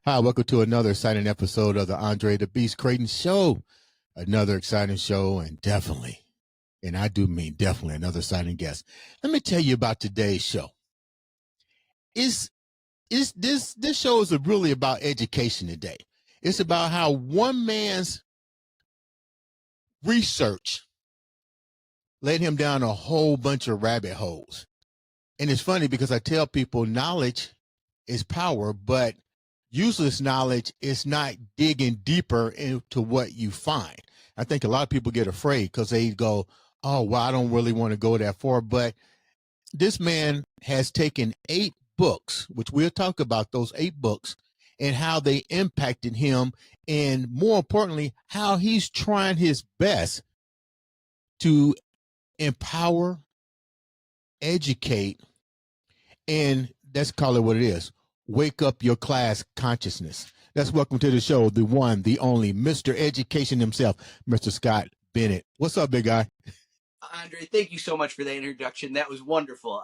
Hi, welcome to another exciting episode of the Andre The Beast Crayton Show. Another exciting show, and definitely, and I do mean definitely, another exciting guest. Let me tell you about today's show. Is this show is really about education today. It's about how one man's research led him down a whole bunch of rabbit holes. And it's funny because I tell people knowledge is power, but useless knowledge is not digging deeper into what you find. I think a lot of people get afraid because they go, oh, well, I don't really want to go that far. But this man has taken 8 books, which we'll talk about those 8 books and how they impacted him. And more importantly, how he's trying his best to empower, educate, and let's call it what it is. Wake up your class consciousness. Let's welcome to the show the one, the only, Mr. Education himself, Mr. Scott Bennett. What's up, big guy? Andre, thank you so much for that introduction. That was wonderful.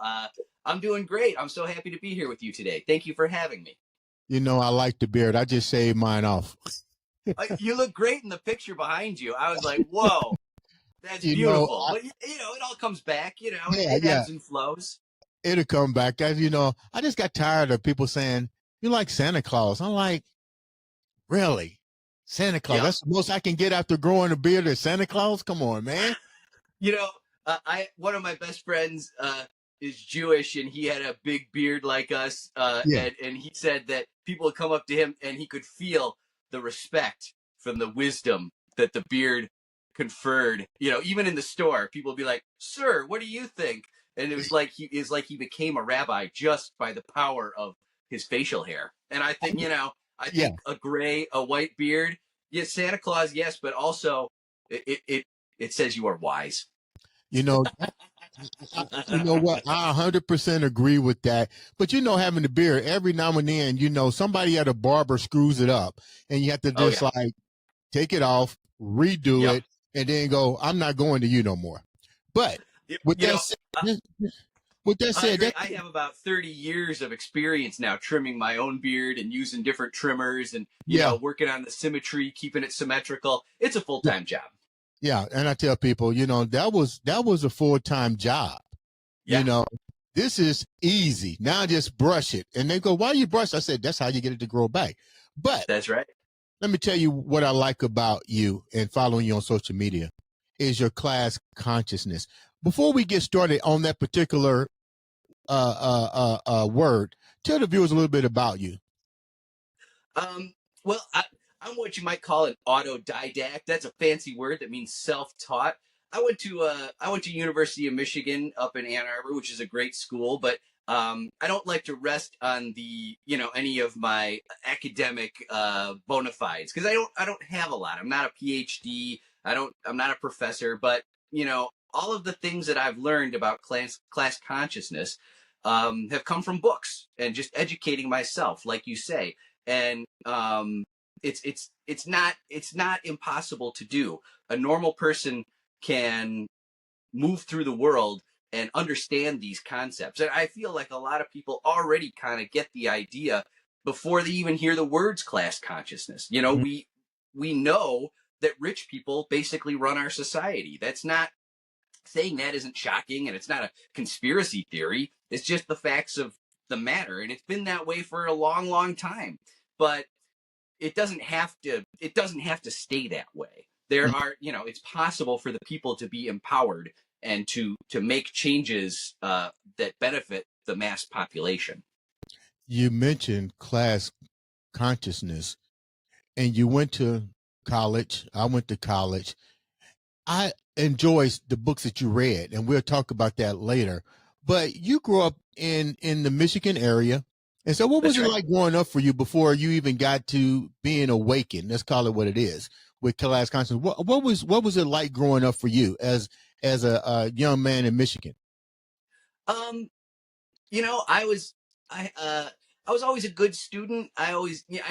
I'm doing great. I'm so happy to be here with you today. Thank you for having me. You know, I like the beard. I just shaved mine off. You look great in the picture behind you. I was like, whoa, that's You know, beautiful. But, it all comes back. yeah, It ebbs and flows. it'll come back. As you know, I just got tired of people saying, you like Santa Claus. I'm like, really? Santa Claus? Yeah. That's the most I can get after growing a beard is Santa Claus? Come on, man. One of my best friends is Jewish, and he had a big beard like us. Yeah. And he said that people would come up to him, and he could feel the respect from the wisdom that the beard conferred. Even in the store, people would be like, "Sir, what do you think?" And it was like he became a rabbi just by the power of his facial hair. And I think I Yeah. think a white beard, yes, Santa Claus, yes, but also it says you are wise. You know, you know what? I 100% agree with that. But having the beard every now and then, somebody at a barber screws it up, and you have to just like take it off, redo Yep. it, and then go, I'm not going to you no more. But with that said, I have about 30 years of experience now trimming my own beard and using different trimmers and, working on the symmetry, keeping it symmetrical. It's a full-time job. Yeah. And I tell people, that was a full-time job. Yeah. This is easy. Now just brush it. And they go, why do you brush? I said, that's how you get it to grow back. But that's right. Let me tell you what I like about you and following you on social media is your class consciousness. Before we get started on that particular word, tell the viewers a little bit about you. Well, I'm what you might call an autodidact. That's a fancy word that means self-taught. I went to University of Michigan up in Ann Arbor, which is a great school, but I don't like to rest on the any of my academic bona fides because I don't have a lot. I'm not a PhD. I'm not a professor, but all of the things that I've learned about class consciousness have come from books and just educating myself, like you say. And it's not impossible to do. A normal person can move through the world and understand these concepts. And I feel like a lot of people already kind of get the idea before they even hear the words class consciousness. We know that rich people basically run our society. That's not saying that isn't shocking, and it's not a conspiracy theory. It's just the facts of the matter, and it's been that way for a long, long time. But it doesn't have to stay that way. There are, it's possible for the people to be empowered and to make changes that benefit the mass population. You mentioned class consciousness, and you went to college. I went to college. I enjoy the books that you read, and we'll talk about that later. But you grew up in the Michigan area. And so what was it like growing up for you before you even got to being awakened? Let's call it what it is with class consciousness. What was it like growing up for you as a young man in Michigan? I was always a good student. I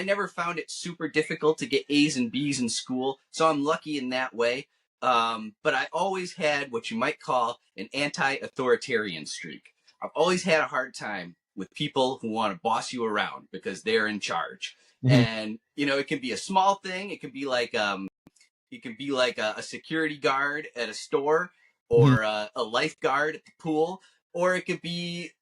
never found it super difficult to get A's and B's in school, so I'm lucky in that way. But I always had what you might call an anti-authoritarian streak. I've always had a hard time with people who want to boss you around because they're in charge. Mhm. And it can be a small thing. It can be like a security guard at a store, Mhm. or a lifeguard at the pool, or it could be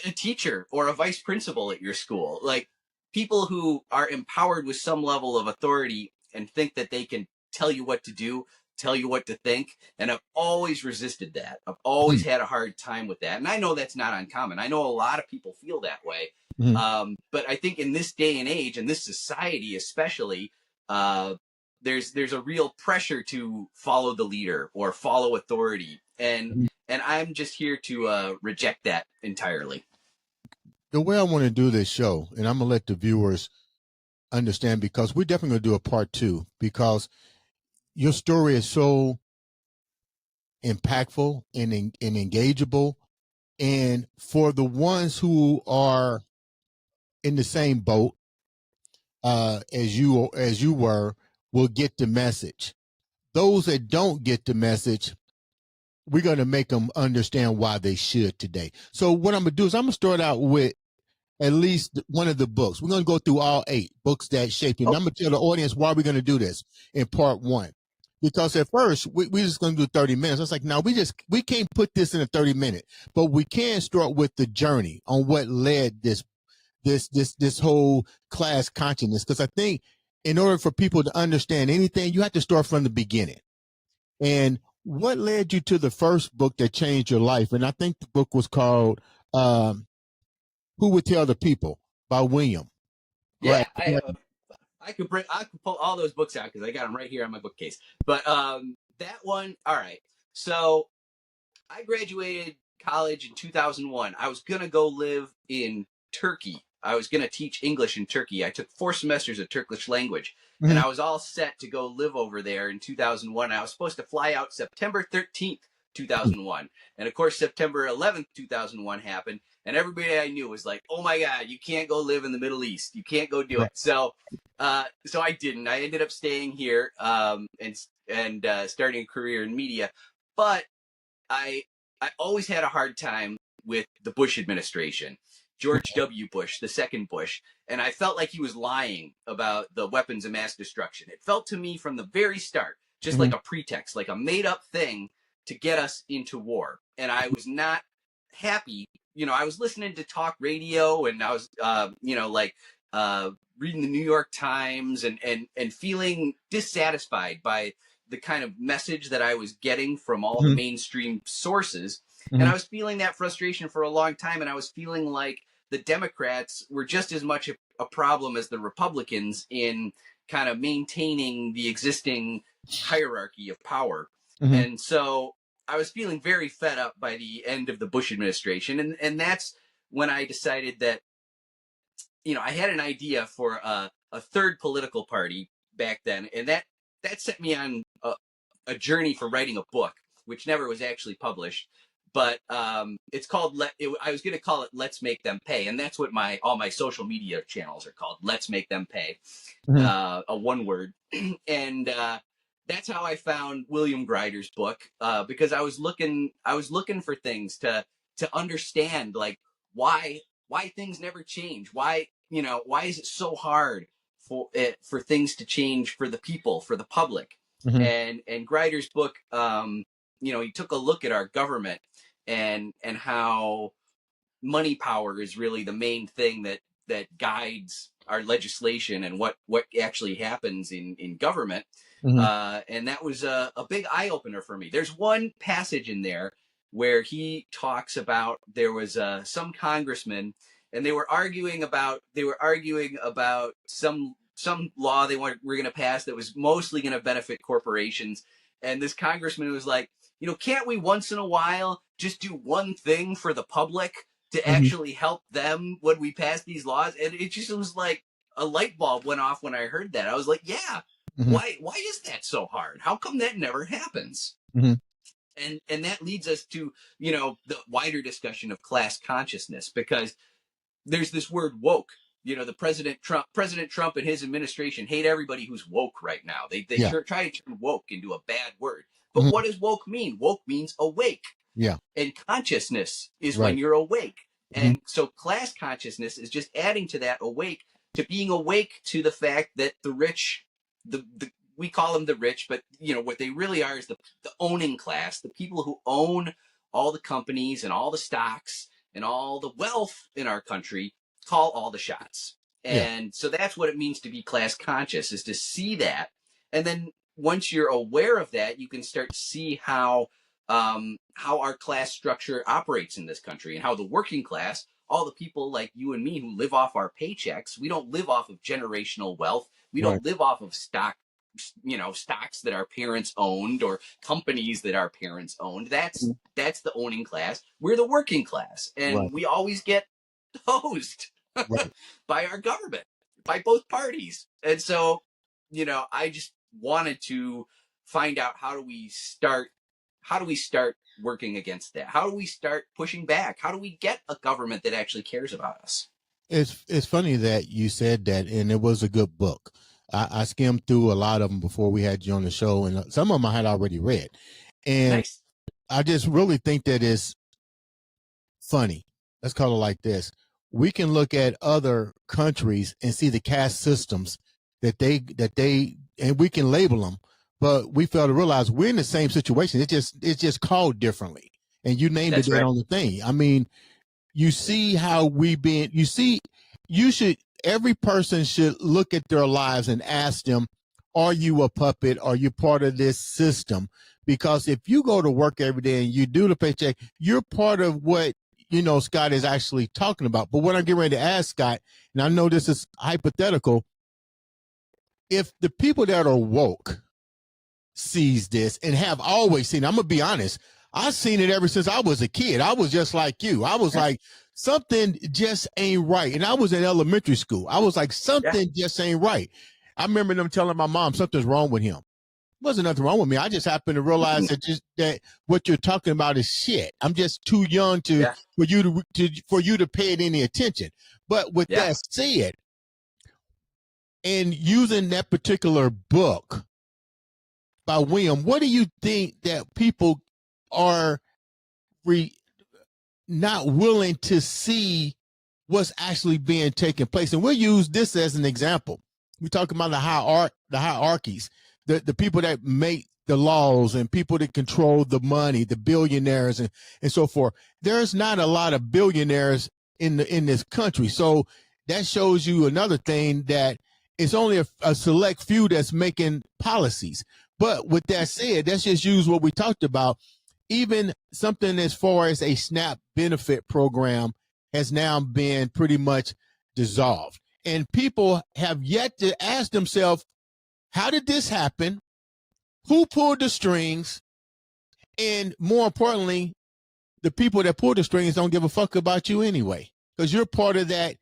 a teacher or a vice principal at your school. Like, people who are empowered with some level of authority and think that they can tell you what to do, tell you what to think. And I've always resisted that. I've always Mhm. had a hard time with that. And I know that's not uncommon. I know a lot of people feel that way. Mhm. But I think in this day and age, and this society especially, uh, there's a real pressure to follow the leader or follow authority, and Mhm. I'm just here to reject that entirely. The way I want to do this show, and I'm gonna let the viewers understand, because we're definitely gonna do a part two, because your story is so impactful and engageable, and for the ones who are in the same boat as you were, will get the message. Those that don't get the message, we're going to make them understand why they should today. So what I'm going to do is I'm going to start out with at least one of the books. We're going to go through all 8 books that shaped you. And Oh, I'm going to tell the audience why we're going to do this in part 1. Because at first we just going to do 30 minutes. I was like, no, we can't put this in a 30-minute, but we can start with the journey on what led this whole class consciousness. Because I think in order for people to understand anything, you have to start from the beginning. And what led you to the first book that changed your life? And I think the book was called "Who Would Tell the People" by William. yeah, Right. I could pull all those books out because I got them right here on my bookcase. But that one, all right. So I graduated college in 2001. I was going to go live in Turkey. I was going to teach English in Turkey. I took 4 semesters of Turkish language, and Mm-hmm. I was all set to go live over there in 2001. I was supposed to fly out September 13th, 2001. And of course, September 11th, 2001 happened, and everybody I knew was like, "Oh my God, you can't go live in the Middle East. You can't go do Right. it." So I didn't. I ended up staying here, and starting a career in media. But I I always had a hard time with the Bush administration, George W. Bush, the second Bush, and I felt like he was lying about the weapons of mass destruction. It felt to me from the very start just Mm-hmm. like a pretext, like a made up thing to get us into war. And I was not happy. I was listening to talk radio, and I was, uh, reading the New York Times, and feeling dissatisfied by the kind of message that I was getting from all the Mm-hmm. mainstream sources. And Mm-hmm. I was feeling that frustration for a long time. And I was feeling like the Democrats were just as much a problem as the Republicans in kind of maintaining the existing hierarchy of power. Mm-hmm. And so I was feeling very fed up by the end of the Bush administration. And that's when I decided that, I had an idea for a third political party back then. And that set me on a journey for writing a book, which never was actually published. But it's called. I was going to call it "Let's Make Them Pay," and that's what all my social media channels are called. Let's Make Them Pay, Mm-hmm. a one word, and that's how I found William Greider's book, because I was looking. I was looking for things to understand, like why things never change. Why is it so hard for things to change for the people, for the public? Mm-hmm. And Greider's book, he took a look at our government, and how money power is really the main thing that guides our legislation and what actually happens in government. Mm-hmm. And that was a big eye opener for me. There's one passage in there where he talks about there was some congressman, and they were arguing about some law they were going to pass that was mostly going to benefit corporations. And this congressman was like, can't we once in a while just do one thing for the public to Mm-hmm. actually help them when we pass these laws? And it just was like a light bulb went off when I heard that. I was like, yeah, Mm-hmm. why is that so hard? How come that never happens? Mm-hmm. And that leads us to, the wider discussion of class consciousness, because there's this word woke. The President Trump and his administration hate everybody who's woke right now. They Yeah. try to turn woke into a bad word. But Mm-hmm. what does woke mean? Woke means awake. Yeah. And consciousness is when Right. you're awake. Mm-hmm. And so class consciousness is just adding to that awake, to being awake to the fact that the rich, the we call them the rich, but what they really are is the owning class, the people who own all the companies and all the stocks and all the wealth in our country call all the shots. Yeah. And so that's what it means to be class conscious, is to see that. And then once you're aware of that, you can start to see how our class structure operates in this country, and how the working class, all the people like you and me who live off our paychecks, we don't live off of generational wealth. We Right. don't live off of stocks that our parents owned, or companies that our parents owned. That's the owning class. We're the working class, Right. and we always get hosed Right. by our government, by both parties. And so, I just wanted to find out, how do we start working against that? How do we start pushing back? How do we get a government that actually cares about us? It's funny that you said that, and it was a good book. I skimmed through a lot of them before we had you on the show, and some of them I had already read. And Nice. I just really think that it's funny. Let's call it like this. We can look at other countries and see the caste systems that they and we can label them, but we fail to realize we're in the same situation. It's just called differently. And you named That's it right. on the thing. I mean, you see how every person should look at their lives and ask them, are you a puppet? Are you part of this system? Because if you go to work every day and you do the paycheck, you're part of what Scott is actually talking about. But what I'm getting ready to ask Scott, and I know this is hypothetical, if the people that are woke sees this and have always seen it, I'm gonna be honest, I've seen it ever since I was a kid. I was just like you. I was like, something just ain't right. And I was in elementary school. I was like, something just ain't right. I remember them telling my mom something's wrong with him. Wasn't nothing wrong with me. I just happened to realize that what you're talking about is shit. I'm just too young Yeah. for you to pay it any attention. But with Yeah. that said, and using that particular book by William, what do you think that people are not willing to see what's actually being taken place? And we'll use this as an example. We're talking about the hierarchies, the people that make the laws and people that control the money, the billionaires and so forth. There's not a lot of billionaires in this country. So that shows you another thing, that it's only a select few that's making policies. But with that said, let's just use what we talked about. Even something as far as a SNAP benefit program has now been pretty much dissolved. And people have yet to ask themselves, how did this happen? Who pulled the strings? And more importantly, the people that pull the strings don't give a fuck about you anyway, because you're part of that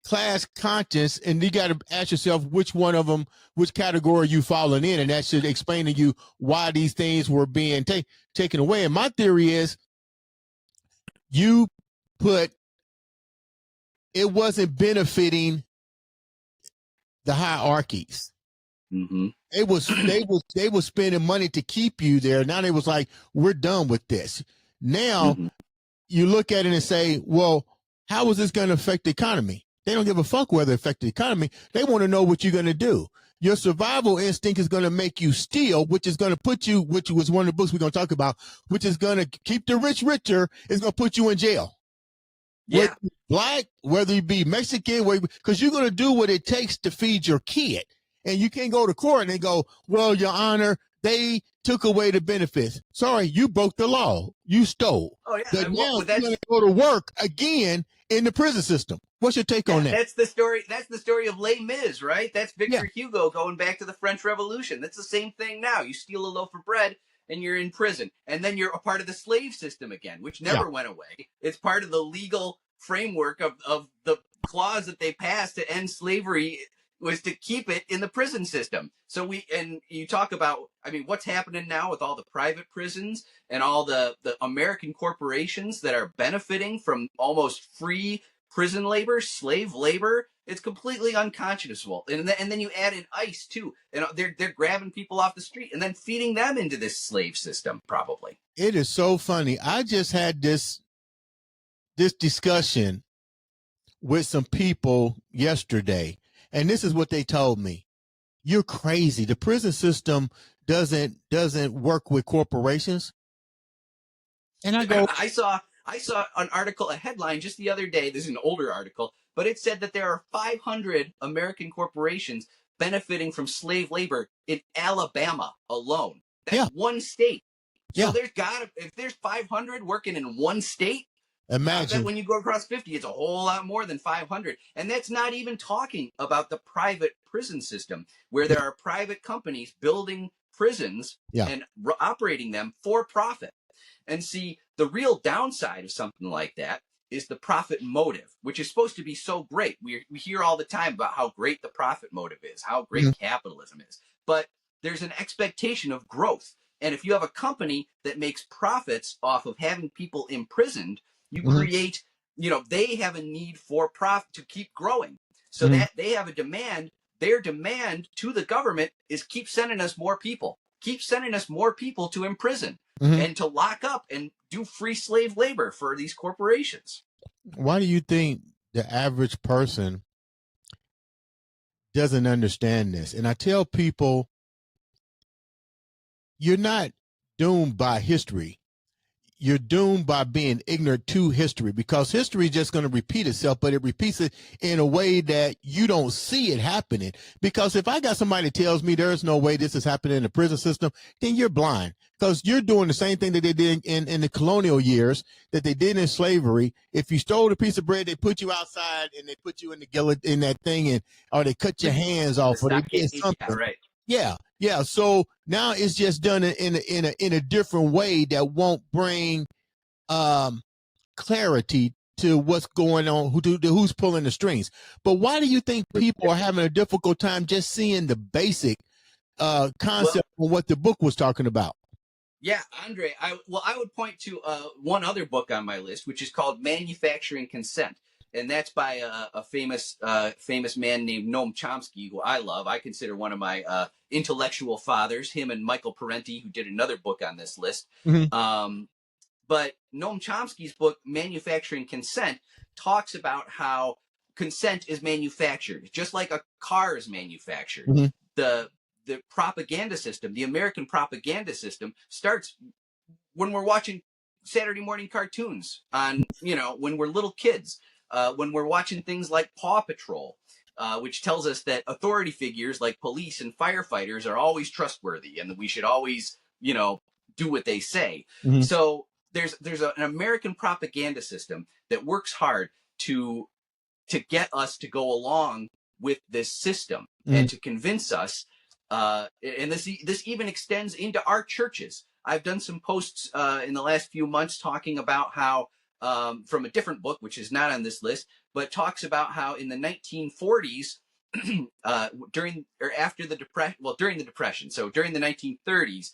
class conscience, and you got to ask yourself which one of them, which category you falling in, and that should explain to you why these things were being taken away. And my theory is, you put it wasn't benefiting the hierarchies. Mm-hmm. They was spending money to keep you there. Now they was like, we're done with this. Now you look at it and say, well, how is this going to affect the economy? They don't give a fuck whether it affects the economy. They want to know what you're going to do. Your survival instinct is going to make you steal, which is going to put you, which was one of the books we're going to talk about, which is going to keep the rich richer, is going to put you in jail. Yeah. Whether you black, whether you be Mexican, because you're going to do what it takes to feed your kid. And you can't go to court and go, well, Your Honor, they took away the benefits. Sorry, you broke the law. You stole. Oh, yeah. But now Well, you're going to go to work again in the prison system. What's your take on that? That's the story. That's the story of Les Mis, right? That's Victor Yeah. Hugo going back to the French Revolution. That's the same thing now. You steal a loaf of bread and you're in prison, and then you're a part of the slave system again, which never went away. It's part of the legal framework of the clause that they passed to end slavery, was to keep it in the prison system. So you talk about, I mean, what's happening now with all the private prisons and all the American corporations that are benefiting from almost free prison labor, slave labor. It's completely unconscionable. And then you add in ICE too, and they're grabbing people off the street and then feeding them into this slave system. Probably. It is so funny. I just had this discussion with some people yesterday, and this is what they told me. You're crazy. The prison system doesn't work with corporations. And I go, I saw an article, a headline just the other day. This is an older article, but it said that there are 500 American corporations benefiting from slave labor in Alabama alone. That's yeah, one state. So yeah. if there's 500 working in one state, I bet Imagine. when you go across 50, it's a whole lot more than 500. And that's not even talking about the private prison system, where there are private companies building prisons Yeah. and operating them for profit. And see, the real downside of something like that is the profit motive, which is supposed to be so great. We hear all the time about how great the profit motive is, how great capitalism is. But there's an expectation of growth. And if you have a company that makes profits off of having people imprisoned, you create, they have a need for profit to keep growing. So that they have a demand. Their demand to the government is keep sending us more people. Keep sending us more people to imprison and to lock up and do free slave labor for these corporations. Why do you think the average person doesn't understand this? And I tell people, you're not doomed by history. You're doomed by being ignorant to history, because history is just going to repeat itself, but it repeats it in a way that you don't see it happening. Because if I got somebody that tells me there's no way this is happening in the prison system, then you're blind, because you're doing the same thing that they did in the colonial years, that they did in slavery. If you stole a piece of bread, they put you outside and they put you in the guillotine, in that thing, or they cut your hands off, or they did something. Yeah, right. Yeah. So now it's just done in a different way that won't bring clarity to what's going on, who's pulling the strings. But why do you think people are having a difficult time just seeing the basic concept of what the book was talking about? Yeah, Andre, I would point to one other book on my list, which is called Manufacturing Consent. And that's by a famous man named Noam Chomsky, who I love. I consider one of my intellectual fathers, him and Michael Parenti, who did another book on this list. But Noam Chomsky's book, Manufacturing Consent, talks about how consent is manufactured, just like a car is manufactured. The propaganda system, the American propaganda system, starts when we're watching Saturday morning cartoons on, when we're little kids, when we're watching things like Paw Patrol, which tells us that authority figures like police and firefighters are always trustworthy and that we should always, do what they say. So there's an American propaganda system that works hard to get us to go along with this system and to convince us. And this even extends into our churches. I've done some posts in the last few months talking about how, from a different book, which is not on this list, but talks about how in the 1940s, during the Depression, so during the 1930s,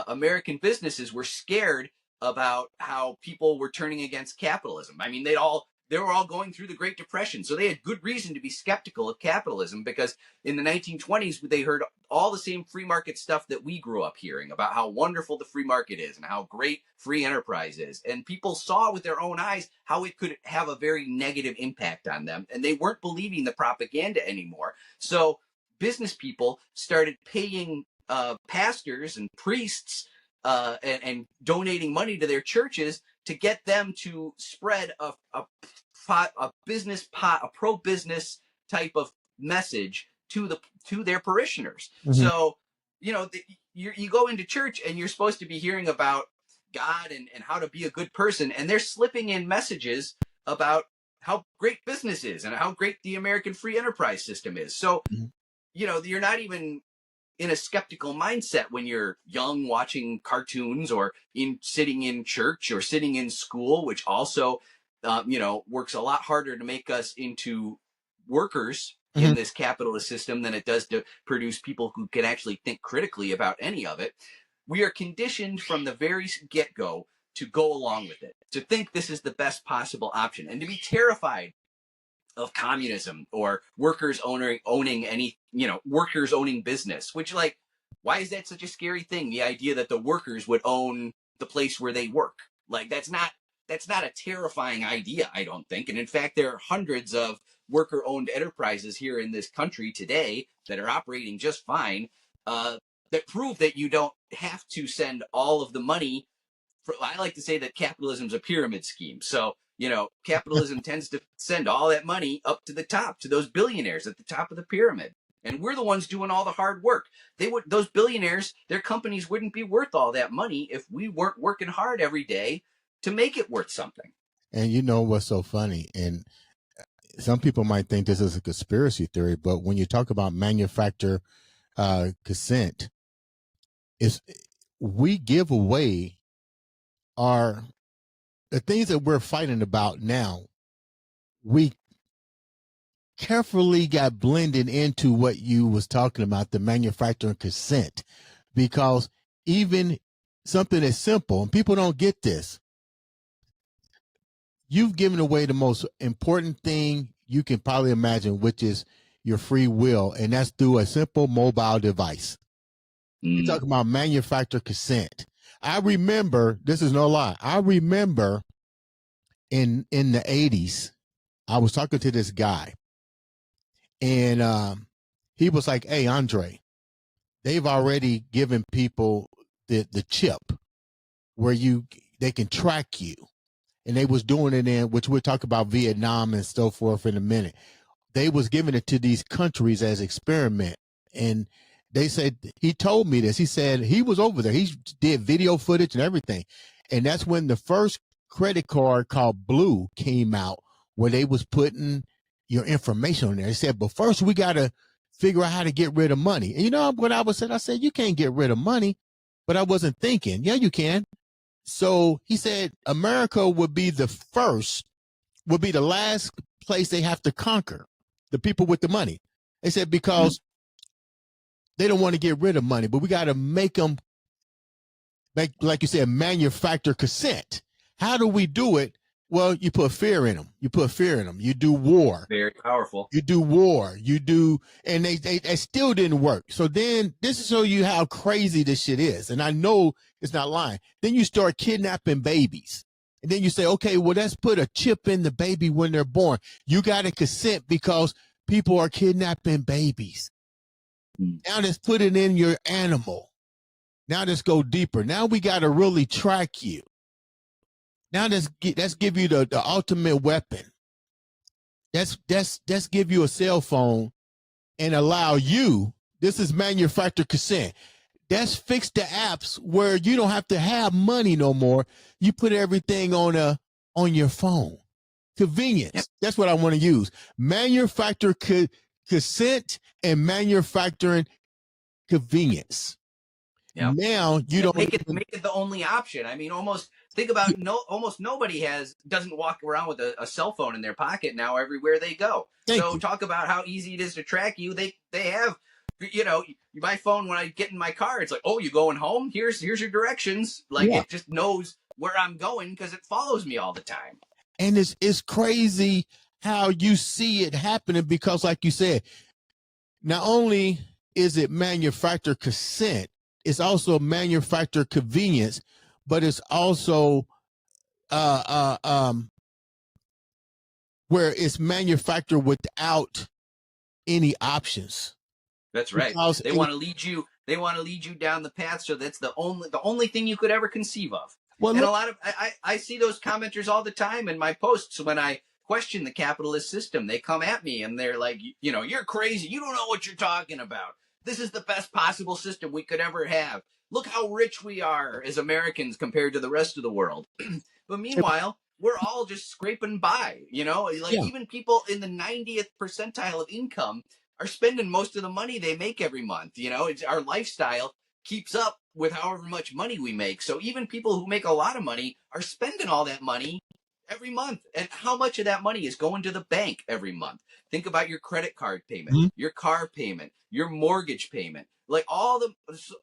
American businesses were scared about how people were turning against capitalism. I mean, they were all going through the Great Depression, so they had good reason to be skeptical of capitalism, because in the 1920s they heard all the same free market stuff that we grew up hearing about how wonderful the free market is and how great free enterprise is, and people saw with their own eyes how it could have a very negative impact on them, and they weren't believing the propaganda anymore. So business people started paying pastors and priests and donating money to their churches to get them to spread a pro-business type of message to their parishioners. So, you go into church and you're supposed to be hearing about God and how to be a good person, and they're slipping in messages about how great business is and how great the American free enterprise system is. So, you're not even in a skeptical mindset when you're young, watching cartoons, or sitting in church or sitting in school, which also, works a lot harder to make us into workers in this capitalist system than it does to produce people who can actually think critically about any of it. We are conditioned from the very get-go to go along with it, to think this is the best possible option, and to be terrified of communism or workers owning any, workers owning business, which, like, why is that such a scary thing? The idea that the workers would own the place where they work. Like, that's not that's not a terrifying idea, I don't think. And in fact, there are hundreds of worker-owned enterprises here in this country today that are operating just fine, that prove that you don't have to send all of the money. I like to say that capitalism's a pyramid scheme. So, capitalism tends to send all that money up to the top, to those billionaires at the top of the pyramid. And we're the ones doing all the hard work. Those billionaires, their companies wouldn't be worth all that money if we weren't working hard every day to make it worth something. And you know what's so funny? And some people might think this is a conspiracy theory, but when you talk about manufacturer consent, we give away the things that we're fighting about now. We carefully got blended into what you was talking about, the manufacturing consent, because even something as simple, and people don't get this, you've given away the most important thing you can probably imagine, which is your free will, and that's through a simple mobile device. You're talking about manufacturer consent. I remember, this is no lie, I remember in the 80s, I was talking to this guy, and he was like, hey, Andre, they've already given people the chip where they can track you. And they was doing it in, which we'll talk about Vietnam and so forth in a minute. They was giving it to these countries as experiment. And they said, he told me this, he said he was over there. He did video footage and everything. And that's when the first credit card called Blue came out, where they was putting your information on there. He said, but first we got to figure out how to get rid of money. And you know what I was saying? I said, you can't get rid of money. But I wasn't thinking, yeah, you can. So he said America would be the last place they have to conquer, the people with the money. They said because they don't want to get rid of money, but we got to make them, like you said, manufacture consent. How do we do it? Well, you put fear in them. You put fear in them. You do war. Very powerful. You do war. You do, and they still didn't work. So then this is show you how crazy this shit is. And I know it's not lying. Then you start kidnapping babies. And then you say, okay, well, let's put a chip in the baby when they're born. You got to consent because people are kidnapping babies. Now let's put it in your animal. Now let's go deeper. Now we got to really track you. Now let's give you the ultimate weapon. Let's give you a cell phone and allow you. This is manufacturer consent. Let's fix the apps where you don't have to have money no more. You put everything on your phone. Convenience. Yep. That's what I want to use. Manufacturer consent and manufacturing convenience. Yep. Now you don't make it the only option. I mean, almost think about almost nobody doesn't walk around with a cell phone in their pocket now everywhere they go. Talk about how easy it is to track you. They have, my phone, when I get in my car, it's like, oh, you going home? Here's your directions. Like it just knows where I'm going because it follows me all the time. And it's crazy how you see it happening because, like you said, not only is it manufacturer consent, it's also manufacturer convenience, but it's also where it's manufactured without any options. That's right. Because they want to lead you. They want to lead you down the path, so that's the only thing you could ever conceive of. Well, and a lot of I see those commenters all the time in my posts when I question the capitalist system. They come at me and they're like, you're crazy. You don't know what you're talking about. This is the best possible system we could ever have. Look how rich we are as Americans compared to the rest of the world. But meanwhile, we're all just scraping by, even people in the 90th percentile of income are spending most of the money they make every month. It's our lifestyle keeps up with however much money we make. So even people who make a lot of money are spending all that money every month. And how much of that money is going to the bank every month? Think about your credit card payment, your car payment, your mortgage payment. Like all the,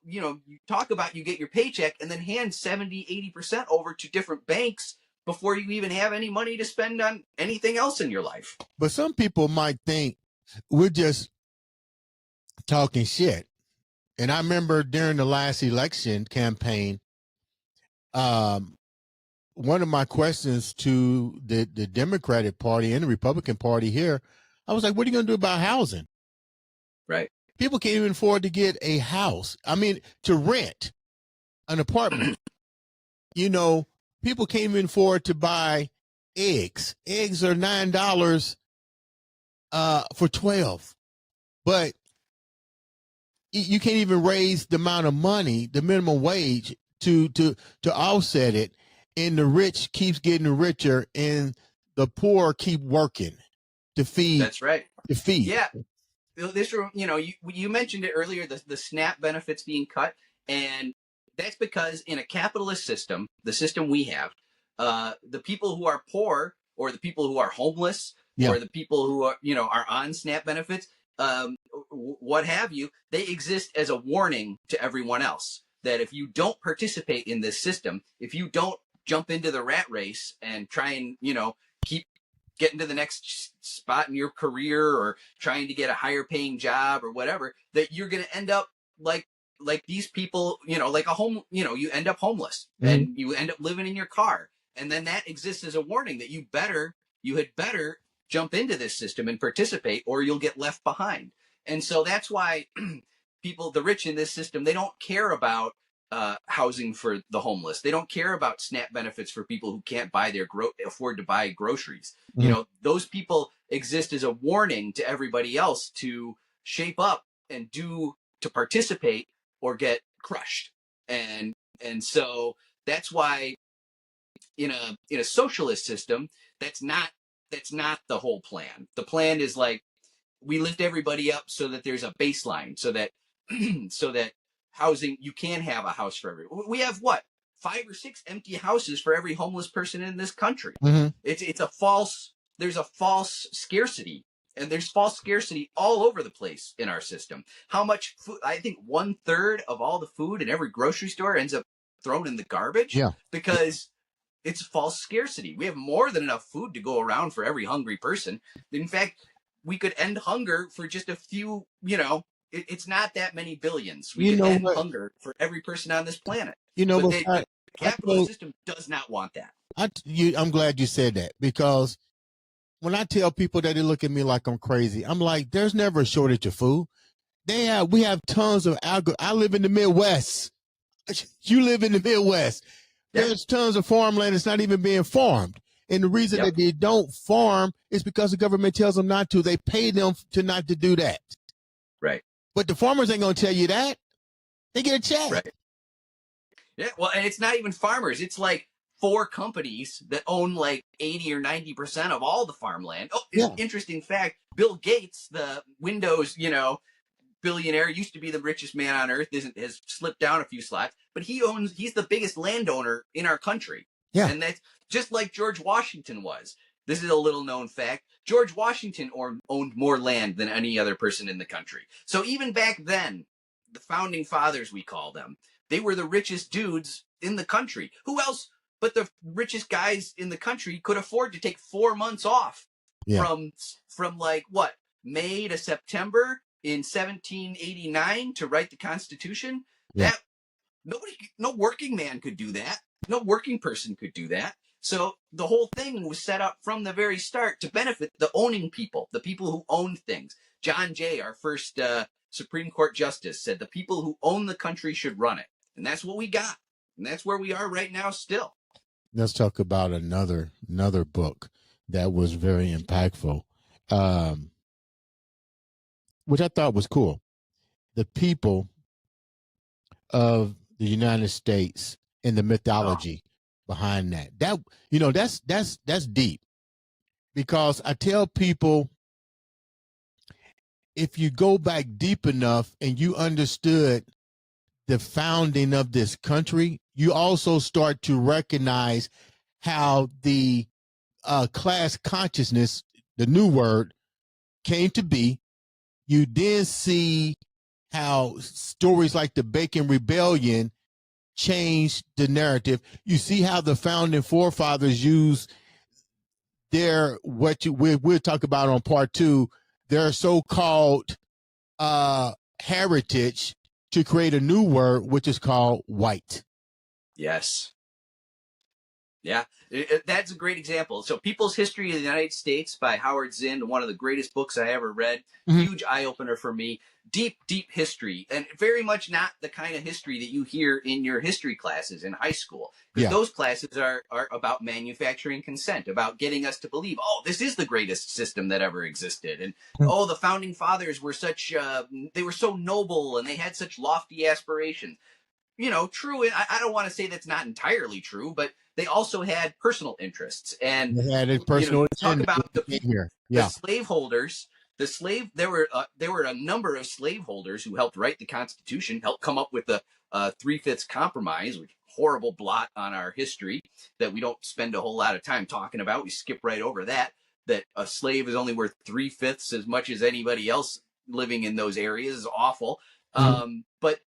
you talk about you get your paycheck and then hand 70, 80% over to different banks before you even have any money to spend on anything else in your life. But some people might think we're just talking shit. And I remember during the last election campaign, one of my questions to the Democratic Party and the Republican Party here, I was like, what are you going to do about housing? Right. People can't even afford to get a house. I mean, to rent an apartment. You know, people can't even afford to buy eggs. Eggs are $9 for 12. But you can't even raise the amount of money, the minimum wage, to offset it, and the rich keeps getting richer, and the poor keep working to feed. That's right. To feed. Yeah. This, you mentioned it earlier, the SNAP benefits being cut, and that's because in a capitalist system, the system we have, the people who are poor, or the people who are homeless, Yeah. or the people who are on SNAP benefits, what have you, they exist as a warning to everyone else that if you don't participate in this system, if you don't jump into the rat race and try and keep getting to the next spot in your career, or trying to get a higher paying job or whatever, that you're going to end up like these people, like a home, you end up homeless, and you end up living in your car. And then that exists as a warning that you had better jump into this system and participate, or you'll get left behind. And so that's why the rich in this system, they don't care about housing for the homeless. They don't care about SNAP benefits for people who can't afford to buy groceries. Those people exist as a warning to everybody else to shape up and to participate or get crushed. And so that's why in a socialist system, that's not the whole plan. The plan is like, we lift everybody up so that there's a baseline, so that so that housing, you can have a house for everyone. We have what, 5 or 6 empty houses for every homeless person in this country. It's a false, there's a false scarcity, and there's false scarcity all over the place in our system. How much food? I think 1/3 of all the food in every grocery store ends up thrown in the garbage. Yeah. Because it's false scarcity. We have more than enough food to go around for every hungry person. In fact, we could end hunger for just a few, it's not that many billions. We could end hunger for every person on this planet. But the capitalist system does not want that. I'm glad you said that, because when I tell people that, they look at me like I'm crazy. I'm like, there's never a shortage of food. We have tons of I live in the Midwest. You live in the Midwest. There's tons of farmland that's not even being farmed. And the reason that they don't farm is because the government tells them not to. They pay them not to do that. Right. But the farmers ain't going to tell you that. They get a check. Right. Yeah. Well, and it's not even farmers. It's like 4 companies that own like 80 or 90% of all the farmland. Oh, interesting fact. Bill Gates, the Windows, billionaire, used to be the richest man on earth, has slipped down a few slots, but he's the biggest landowner in our country. Yeah. And that's just like George Washington was. This is a little known fact. George Washington owned more land than any other person in the country. So even back then, the founding fathers, we call them, they were the richest dudes in the country. Who else but the richest guys in the country could afford to take 4 months off from like what, May to September in 1789 to write the Constitution? That no working man could do that. No working person could do that. So the whole thing was set up from the very start to benefit the owning people, the people who owned things. John Jay, our first Supreme Court justice, said the people who own the country should run it. And that's what we got. And that's where we are right now still. Let's talk about another book that was very impactful, which I thought was cool. The People of the United States and the mythology behind that. That's deep, because I tell people, if you go back deep enough and you understood the founding of this country, you also start to recognize how the class consciousness, the new word, came to be. You then see how stories like the Bacon Rebellion changed the narrative. You see how the founding forefathers use we'll talk about on part 2, their so-called heritage, to create a new word, which is called white. Yes. Yeah, that's a great example. So, People's History of the United States by Howard Zinn, one of the greatest books I ever read. Mhm. Huge eye opener for me. Deep, deep history, and very much not the kind of history that you hear in your history classes in high school, because Yeah. those classes are about manufacturing consent, about getting us to believe, oh, this is the greatest system that ever existed, and Mhm. oh, the founding fathers were such, they were so noble, and they had such lofty aspirations. True. I don't want to say that's not entirely true, but they also had personal interests. And, They had a you personal talk agenda when about they the came here. the Yeah. slaveholders, there were a number of slaveholders who helped write the Constitution, helped come up with the three-fifths compromise, which horrible blot on our history that we don't spend a whole lot of time talking about. We skip right over that. That a slave is only worth three-fifths as much as anybody else living in those areas is awful. Mhm. But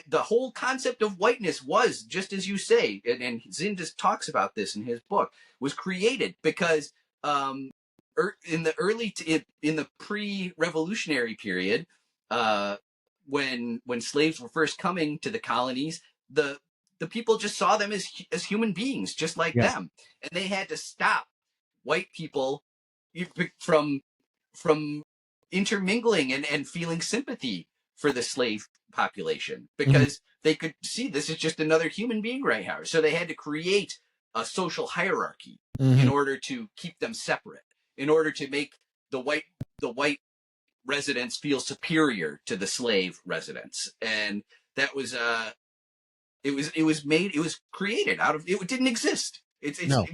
the whole concept of whiteness was, just as you say, and Zindas talks about this in his book, was created because in the in the pre-revolutionary period, uh, when slaves were first coming to the colonies, the the people just saw them as human beings, just like Yeah. them, and they had to stop white people from from intermingling and feeling sympathy for the slave population, Mhm. because they could see this is just another human being right here. So they had to create a social hierarchy in Mhm. order to keep them separate, in order to make the white residents feel superior to the slave residents. And that was it was created out of, it didn't exist. It's No.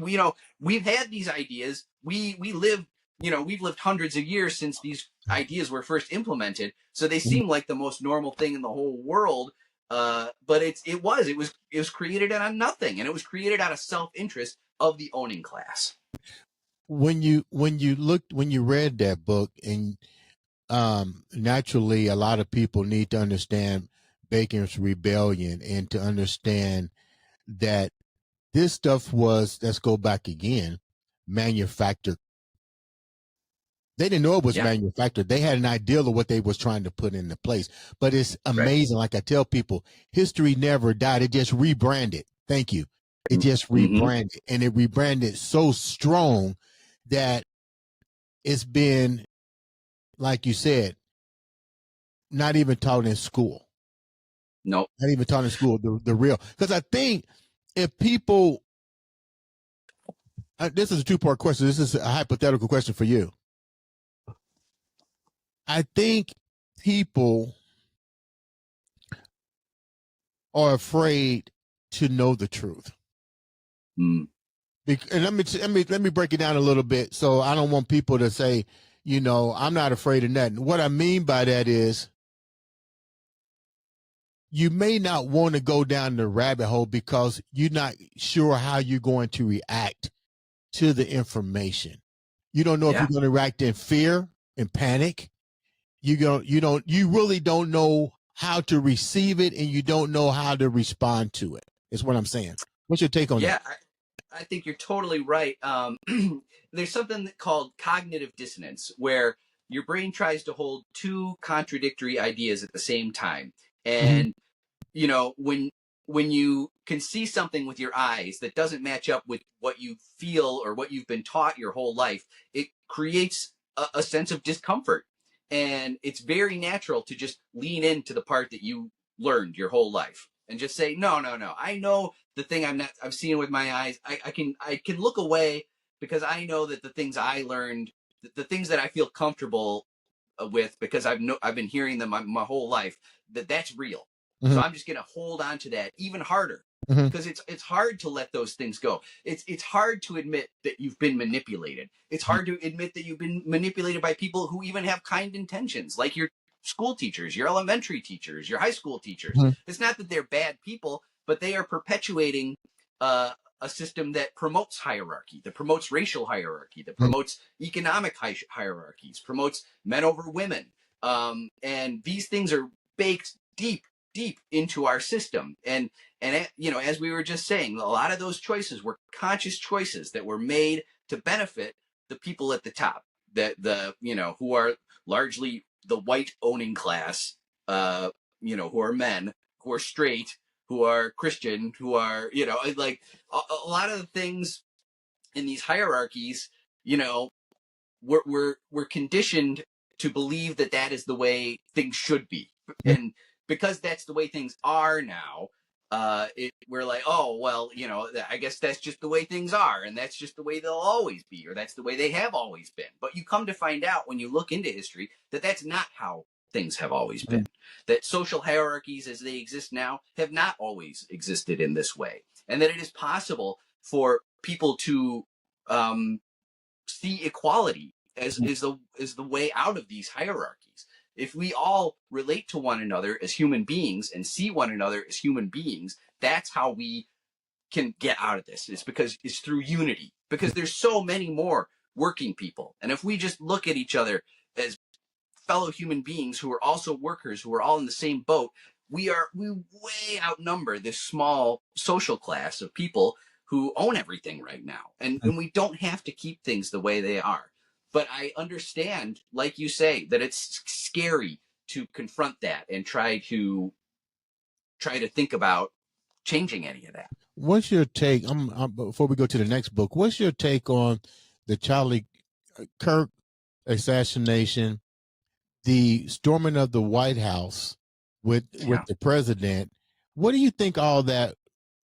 we've had these ideas. We live, we've lived hundreds of years since these ideas were first implemented, so they Mhm. seem like the most normal thing in the whole world. But it was created out of nothing, and it was created out of self-interest of the owning class. When you read that book, and naturally a lot of people need to understand Bacon's Rebellion and to understand that this stuff was, let's go back again, manufactured. They didn't know it was Yeah. manufactured. They had an idea of what they was trying to put into place. But it's Right. amazing. Like I tell people, history never died. It just rebranded. Thank you. It just Mm-hmm. rebranded, and it rebranded so strong that it's been, like you said, not even taught in school. Nope. Not even taught in school. The real, because I think if people, this is a two-part question. This is a hypothetical question for you. I think people are afraid to know the truth. Mm. And let me break it down a little bit. So I don't want people to say, I'm not afraid of nothing. What I mean by that is you may not want to go down the rabbit hole because you're not sure how you're going to react to the information. You don't know if you're Yeah. going to react in fear and panic. You really don't know how to receive it, and you don't know how to respond to it. Is what I'm saying. What's your take on that? Yeah. I think you're totally right. There's something called cognitive dissonance, where your brain tries to hold two contradictory ideas at the same time. Mm-hmm. And when you can see something with your eyes that doesn't match up with what you feel or what you've been taught your whole life, it creates a sense of discomfort. And it's very natural to just lean into the part that you learned your whole life and just say, no, no, no, I know the thing I've seen with my eyes. I can look away, because I know that the things I learned, the things that I feel comfortable with, because I've been hearing them my whole life, that's real. Mm-hmm. So I'm just going to hold on to that even harder, Mm-hmm. because it's hard to let those things go. It's hard to admit that you've been manipulated. It's hard to admit that you've been manipulated by people who even have kind intentions, like your school teachers, your elementary teachers, your high school teachers. Mm-hmm. It's not that they're bad people, but they are perpetuating uh, a system that promotes hierarchy, that promotes racial hierarchy, that promotes economic hierarchies, promotes men over women. And these things are baked deep, deep into our system. And as we were just saying, a lot of those choices were conscious choices that were made to benefit the people at the top, that who are largely the white owning class, who are men, who are straight, who are Christian, who are, like a lot of the things in these hierarchies, you know, we're conditioned to believe that that is the way things should be, and because that's the way things are now, we're like, oh well, I guess that's just the way things are, and that's just the way they'll always be, or that's the way they have always been. But you come to find out when you look into history that that's not how things have always been. That social hierarchies as they exist now have not always existed in this way, and that it is possible for people to um, see equality as is the way out of these hierarchies. If we all relate to one another as human beings and see one another as human beings, that's how we can get out of this. It's through unity. Because there's so many more working people. And if we just look at each other as fellow human beings who are also workers, who are all in the same boat, we way outnumber this small social class of people who own everything right now. And we don't have to keep things the way they are. But I understand, like you say, that it's scary to confront that and try to think about changing any of that. What's your take? Before we go to the next book, what's your take on the Charlie Kirk assassination, the storming of the White House with the president? What do you think all that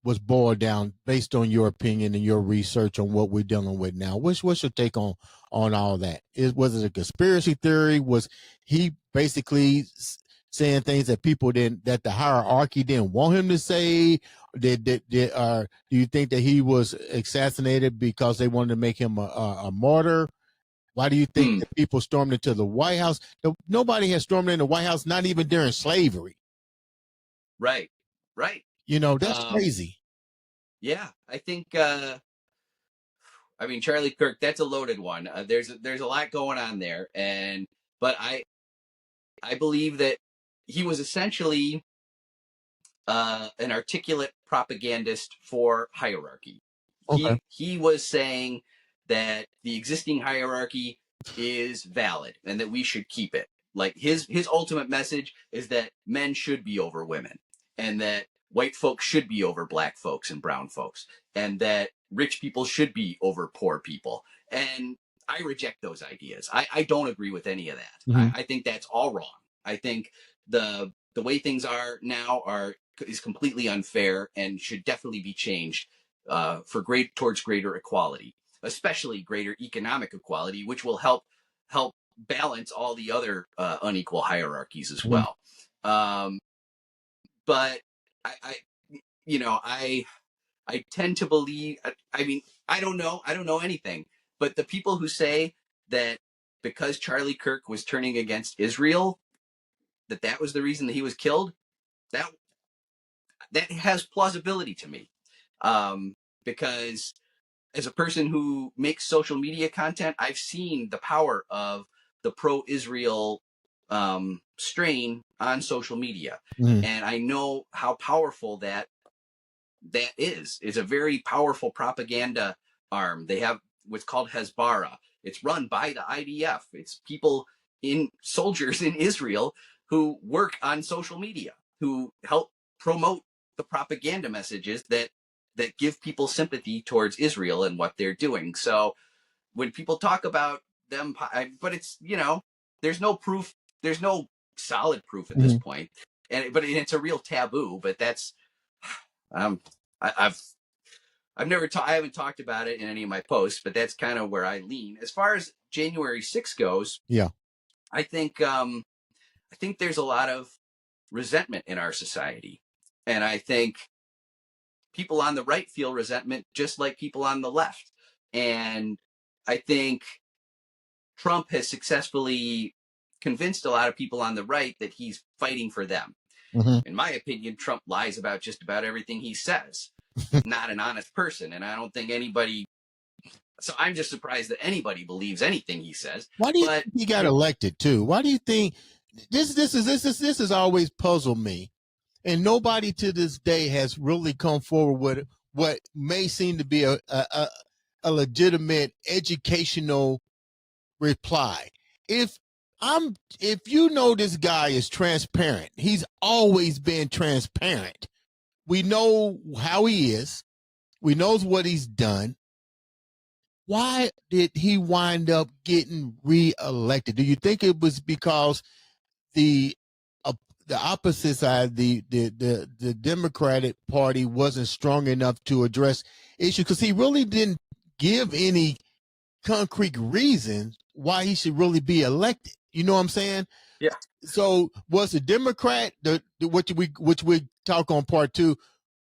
was boiled down, based on your opinion and your research on what we're dealing with now? What's your take on all that? Was it a conspiracy theory? Was he basically saying things that that the hierarchy didn't want him to say? Do you think that he was assassinated because they wanted to make him a martyr? Why do you think that people stormed into the White House? Nobody has stormed into the White House, not even during slavery. Right. That's crazy. Yeah, I think. Charlie Kirk, that's a loaded one. There's a lot going on there, but I believe that he was essentially an articulate propagandist for hierarchy. Okay. He was saying that the existing hierarchy is valid and that we should keep it. Like his ultimate message is that men should be over women, and that white folks should be over black folks and brown folks, and that rich people should be over poor people. And I reject those ideas. I don't agree with any of that. Mm-hmm. I think that's all wrong. I think the way things are now is completely unfair and should definitely be changed towards greater equality, especially greater economic equality, which will help balance all the other unequal hierarchies as well. But I tend to believe. I don't know anything. But the people who say that because Charlie Kirk was turning against Israel, that was the reason that he was killed, that has plausibility to me, because as a person who makes social media content, I've seen the power of the pro-Israel strain on social media, and I know how powerful that is. It's a very powerful propaganda arm. They have what's called Hezbollah. It's run by the IDF. It's soldiers in Israel who work on social media, who help promote the propaganda messages that give people sympathy towards Israel and what they're doing. So when people talk about them, but it's, there's no proof. There's no solid proof at this point. But it's a real taboo. But that's, I haven't talked about it in any of my posts, but that's kind of where I lean. As far as January 6th goes, I think there's a lot of resentment in our society, and I think people on the right feel resentment just like people on the left. And I think Trump has successfully convinced a lot of people on the right that he's fighting for them. In my opinion, Trump lies about just about everything he says. Not an honest person, and I don't think anybody. So I'm just surprised that anybody believes anything he says. Why do you think he got elected too? Why do you think this has always puzzled me, and nobody to this day has really come forward with what may seem to be a legitimate educational reply. If this guy is transparent, he's always been transparent. we know how he is. We knows what he's done. Why did he wind up getting reelected? Do you think it was because the uh, the opposite side, the Democratic Party, wasn't strong enough to address issues? Because he really didn't give any concrete reasons why he should really be elected. You know what I'm saying? Yeah. So was the Democrat, which we talk on part two,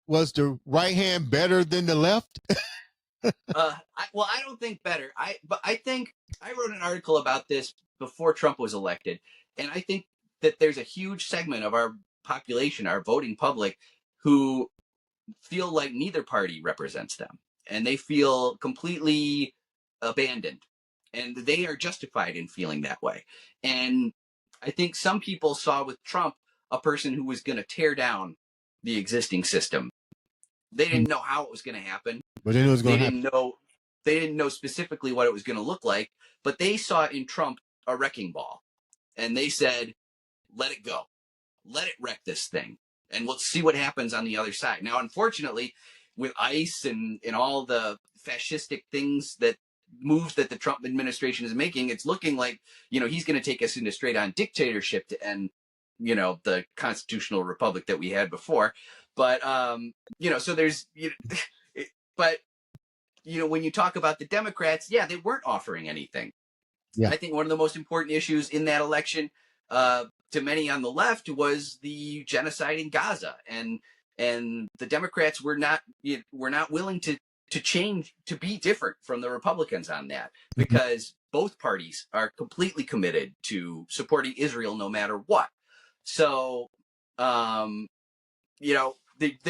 was the right hand better than the left? I don't think better. But I think I wrote an article about this before Trump was elected, and I think that there's a huge segment of our population, our voting public, who feel like neither party represents them, and they feel completely abandoned, and they are justified in feeling that way. And I think some people saw with Trump a person who was going to tear down the existing system. They didn't know how it was going to happen. But then it was They going to happen. didn't know. They didn't know specifically what it was going to look like, but they saw in Trump a wrecking ball, and they said, "Let it go, let it wreck this thing, and let's see what happens on the other side." Now, unfortunately, with ICE and all the fascistic things that moves that the Trump administration is making, it's looking like he's going to take us into straight on dictatorship to end the constitutional republic that we had before. But so there's but when you talk about the Democrats, yeah, they weren't offering anything. Yeah. I think one of the most important issues in that election, to many on the left, was the genocide in Gaza, and the Democrats were not willing to change, to be different from the Republicans on that, because both parties are completely committed to supporting Israel no matter what. So, there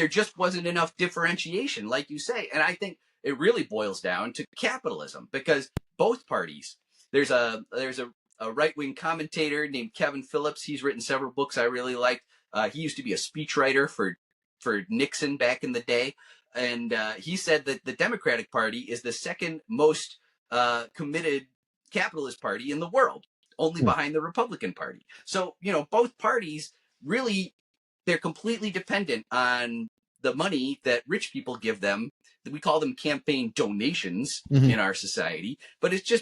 just wasn't enough differentiation, like you say, and I think it really boils down to capitalism, because both parties. There's a right-wing commentator named Kevin Phillips. He's written several books I really like. He used to be a speechwriter for Nixon back in the day, and he said that the Democratic Party is the second most committed capitalist party in the world, only behind the Republican Party. So both parties really, they're completely dependent on the money that rich people give them. We call them campaign donations in our society, but it's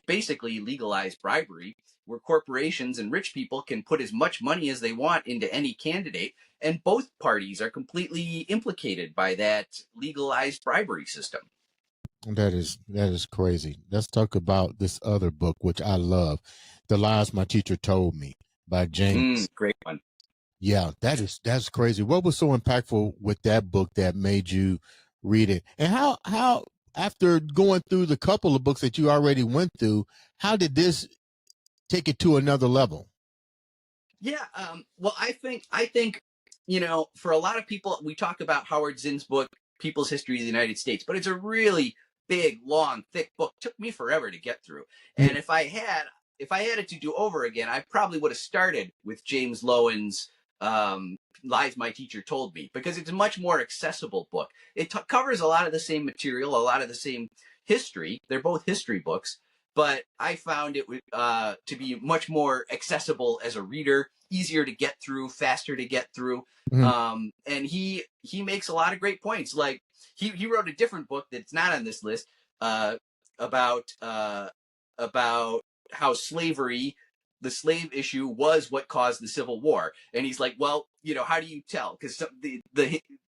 basically legalized bribery, where corporations and rich people can put as much money as they want into any candidate, and both parties are completely implicated by that legalized bribery system. That is crazy. Let's talk about this other book, which I love, "The Lies My Teacher Told Me" by James. Great one. Yeah, that's crazy. What was so impactful with that book that made you read it? And how after going through the couple of books that you already went through, how did this take it to another level? Yeah. Well, I think for a lot of people, we talk about Howard Zinn's book, People's History of the United States, but it's a really big, long, thick book. It took me forever to get through. And if I had it to do over again, I probably would have started with James Lowen's Lies My Teacher Told Me, because it's a much more accessible book. It covers a lot of the same material, a lot of the same history. They're both history books, but I found it to be much more accessible as a reader, easier to get through, faster to get through. And he makes a lot of great points. Like he wrote a different book that's not on this list, about how slavery, the slave issue, was what caused the Civil War. And he's like, well, how do you tell? Because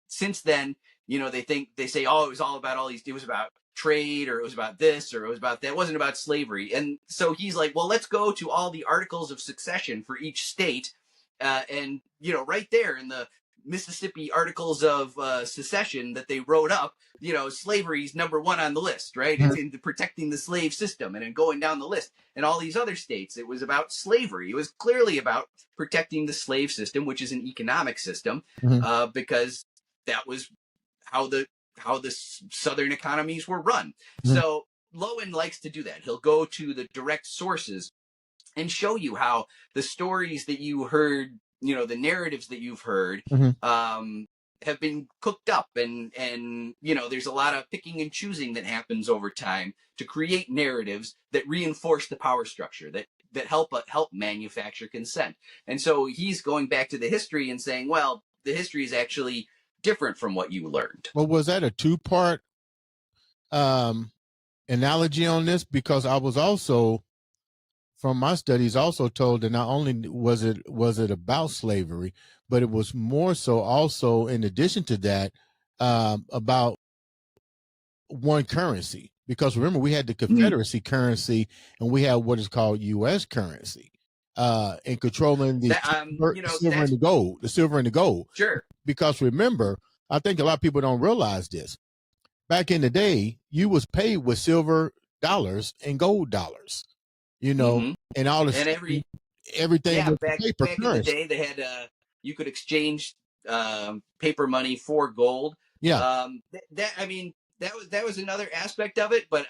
since then, they say, oh, it was all about it was about trade, or it was about this, or it was about that. It wasn't about slavery. And so he's like, well, let's go to all the articles of succession for each state, and right there in the Mississippi Articles of Secession that they wrote up, slavery's number one on the list, right? It's in protecting the slave system, and then going down the list. And all these other states, it was about slavery. It was clearly about protecting the slave system, which is an economic system, because that was how the Southern economies were run. So Lowen likes to do that. He'll go to the direct sources and show you how the stories that you heard, the narratives that you've heard, have been cooked up, and there's a lot of picking and choosing that happens over time to create narratives that reinforce the power structure, that help manufacture consent. And so he's going back to the history and saying, well, the history is actually different from what you learned. Well, was that a two-part um, analogy on this? Because I was also, from my studies, also told that not only was it about slavery, but it was more so also, in addition to that, about one currency. Because remember, we had the Confederacy currency and we had what is called U.S. currency, and controlling the That silver and that's the silver and the gold. sure. Because remember, I think a lot of people don't realize this. Back in the day, you was paid with silver dollars and gold dollars, Hmm. and all And this, everything yeah, was back paper in the currency. day, they had you could exchange paper money for gold. Yeah, That I mean, that was another aspect of it, but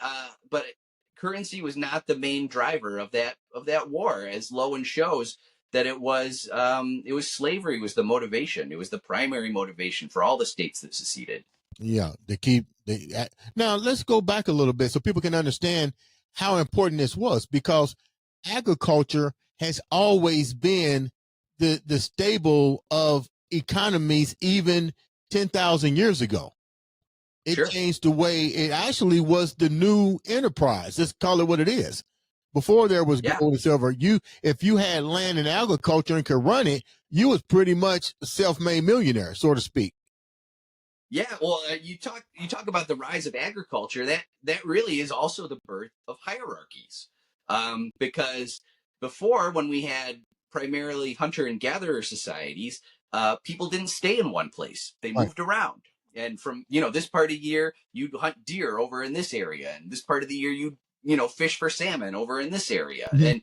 currency was not the main driver of that war, as Lowen shows that it was slavery was the motivation. It was the primary motivation for all the states that seceded. yeah. Now let's go back a little bit so people can understand how important this was, because agriculture has always been the stable of economies, even 10,000 years ago. It Sure. changed the way it actually was the new enterprise. Let's call it what it is. Before there was Yeah. gold and silver, if you had land and agriculture and could run it, you was pretty much a self-made millionaire, so to speak. Yeah, well, you talk about the rise of agriculture. That really is also the birth of hierarchies, because before, when we had primarily hunter and gatherer societies, people didn't stay in one place; they Right. moved around. And from this part of the year, you'd hunt deer over in this area, and this part of the year, you'd fish for salmon over in this area. Mhm. And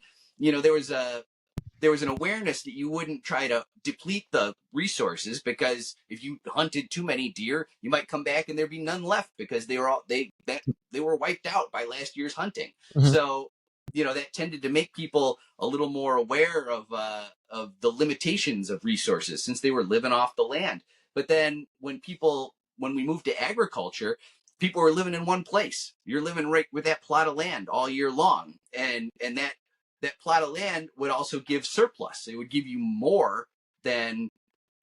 there was an awareness that you wouldn't try to deplete the resources, because if you hunted too many deer, you might come back and there'd be none left because they were wiped out by last year's hunting. Mhm. So that tended to make people a little more aware of the limitations of resources, since they were living off the land. But then when we moved to agriculture, people were living in one place. You're living right with that plot of land all year long, and that plot of land would also give surplus. It would give you than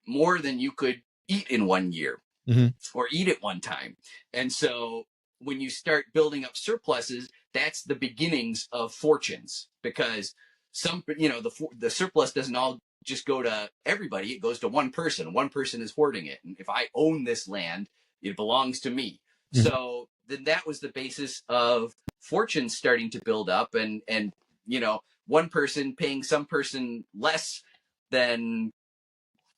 more than you could eat in one year Mhm. or eat at one time. And so when you start building up surpluses, that's the beginnings of fortunes, because the surplus doesn't all just go to everybody. It goes to one person. One person is hoarding it. And if I own this land, it belongs to me. Mhm. So then that was the basis of fortunes starting to build up, and one person paying some person than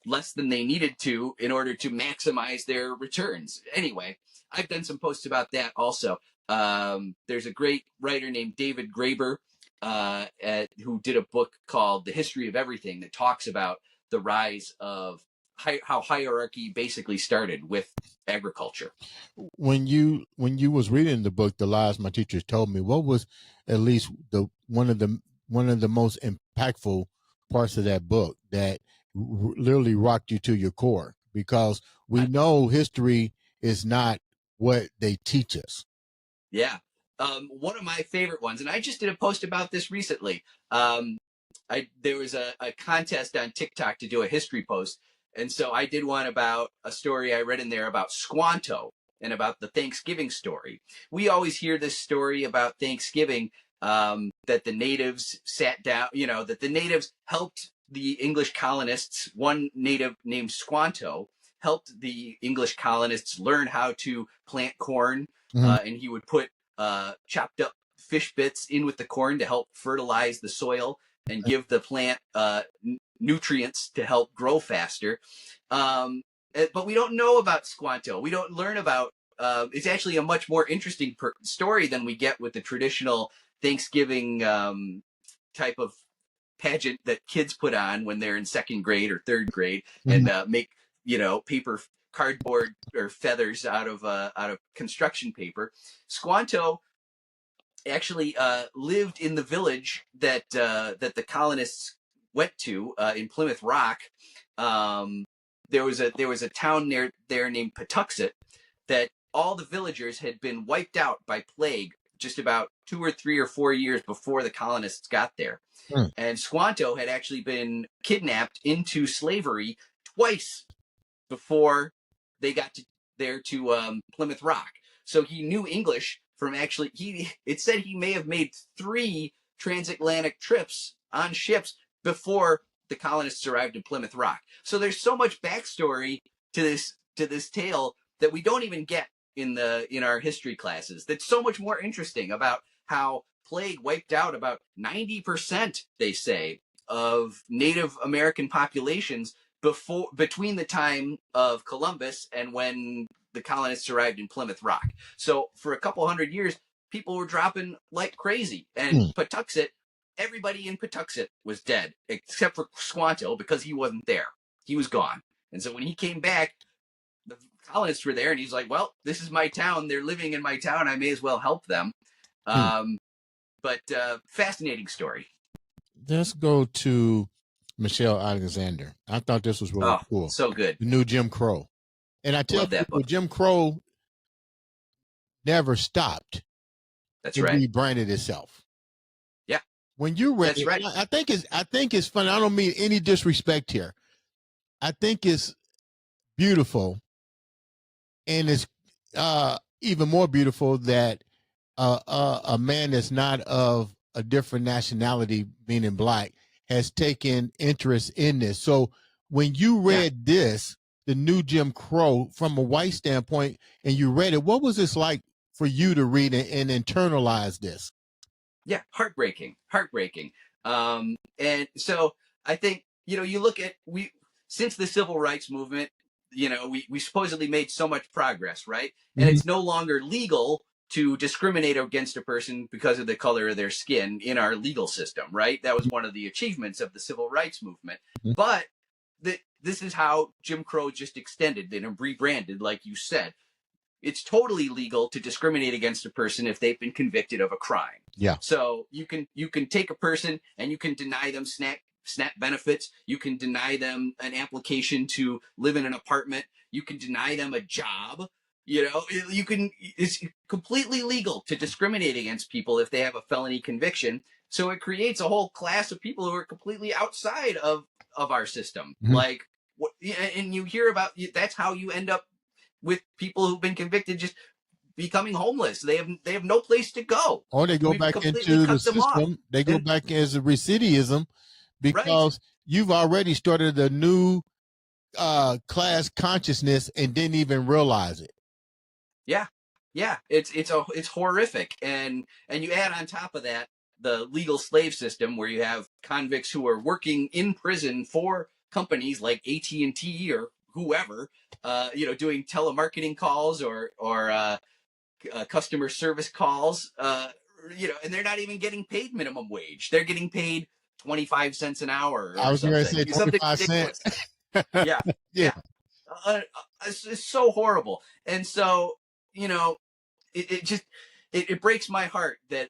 less than they needed to in order to maximize their returns. Anyway, I've done some posts about that also. There's a great writer named David Graeber, who did a book called The History of Everything, that talks about the rise of how hierarchy basically started with agriculture. When you was reading the book, The Lies My Teachers Told Me, what was at least the one of the most impactful parts of that book that literally rocked you to your core? Because we I, know history is not what they teach us. yeah. One of my favorite ones, and I just did a post about this recently. There was a contest on TikTok to do a history post, and so I did one about a story I read in there about Squanto and about the Thanksgiving story. We always hear this story about Thanksgiving, that the natives sat down, that the natives helped the English colonists. One native named Squanto helped the English colonists learn how to plant corn, Mhm. and he would put chopped up fish bits in with the corn to help fertilize the soil and give the plant nutrients to help grow faster. But we don't know about Squanto. We don't learn about. It's actually a much more interesting story than we get with the traditional Thanksgiving type of pageant that kids put on when they're in second grade or third grade, Mhm. and make paper cardboard or feathers out of construction paper. Squanto actually lived in the village that the colonists went to in Plymouth Rock. Um, there was a town near there named Patuxet that all the villagers had been wiped out by plague just about 2 or 3 or 4 years before the colonists got there. Mm. And Squanto had actually been kidnapped into slavery twice before they got there to Plymouth Rock. So he knew English from actually, it said he may have made 3 transatlantic trips on ships before the colonists arrived in Plymouth Rock. So there's so much backstory to this tale that we don't even get in our history classes. That's so much more interesting about how plague wiped out about 90%, they say, of Native American populations between the time of Columbus and when the colonists arrived in Plymouth Rock. So for a couple hundred years, people were dropping like crazy. And Patuxet, everybody in Patuxet was dead, except for Squanto, because he wasn't there. He was gone. And so when he came back, the colonists were there, and he's like, well, this is my town. They're living in my town. I may as well help them. But fascinating story. Let's go to Michelle Alexander. I thought this was really cool. So good. The new Jim Crow. And I tell people, Jim Crow never stopped. That's right. It rebranded itself. Yeah. When you read That's it, right. I think it's funny. I don't mean any disrespect here. I think it's beautiful, and it's even more beautiful that a man that's not of a different nationality, meaning black, has taken interest in this. So when you read this, the new Jim Crow, from a white standpoint, and you read it, what was this like for you to read and internalize this? Yeah, heartbreaking. And so I think, you look at, since the civil rights movement, we supposedly made so much progress, right? And it's no longer legal to discriminate against a person because of the color of their skin in our legal system, right? That was one of the achievements of the civil rights movement. But this is how Jim Crow just extended and rebranded, like you said. It's totally legal to discriminate against a person if they've been convicted of a crime. Yeah. So you can take a person and you can deny them SNAP benefits. You can deny them an application to live in an apartment. You can deny them a job. It's completely legal to discriminate against people if they have a felony conviction. So it creates a whole class of people who are completely outside of our system. Like, and you hear about, that's how you end up with people who've been convicted just becoming homeless. They have no place to go. Or they go back into the system. They go back as a recidivism because you've already started a new class consciousness and didn't even realize it. Yeah. It's horrific. And you add on top of that the legal slave system, where you have convicts who are working in prison for companies like AT&T or whoever, doing telemarketing calls or customer service calls, and they're not even getting paid minimum wage. They're getting paid 25 cents an hour. I was going to say 25 cents. Yeah. It's so horrible. And so, it breaks my heart that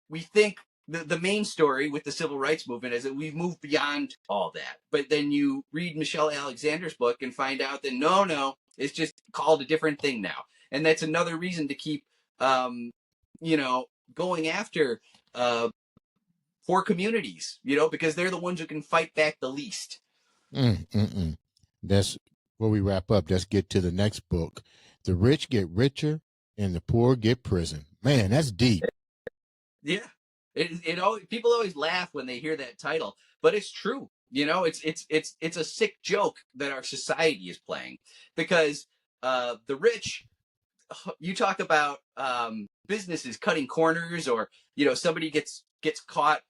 we think the main story with the civil rights movement is that we've moved beyond all that. But then you read Michelle Alexander's book and find out that no, it's just called a different thing now. And that's another reason to keep, going after poor communities, because they're the ones who can fight back the least. That's where we wrap up. Let's get to the next book. The rich get richer and the poor get prison. Man, that's deep. Yeah. People always laugh when they hear that title, but it's true. It's a sick joke that our society is playing, because the rich, you talk about businesses cutting corners, or somebody gets caught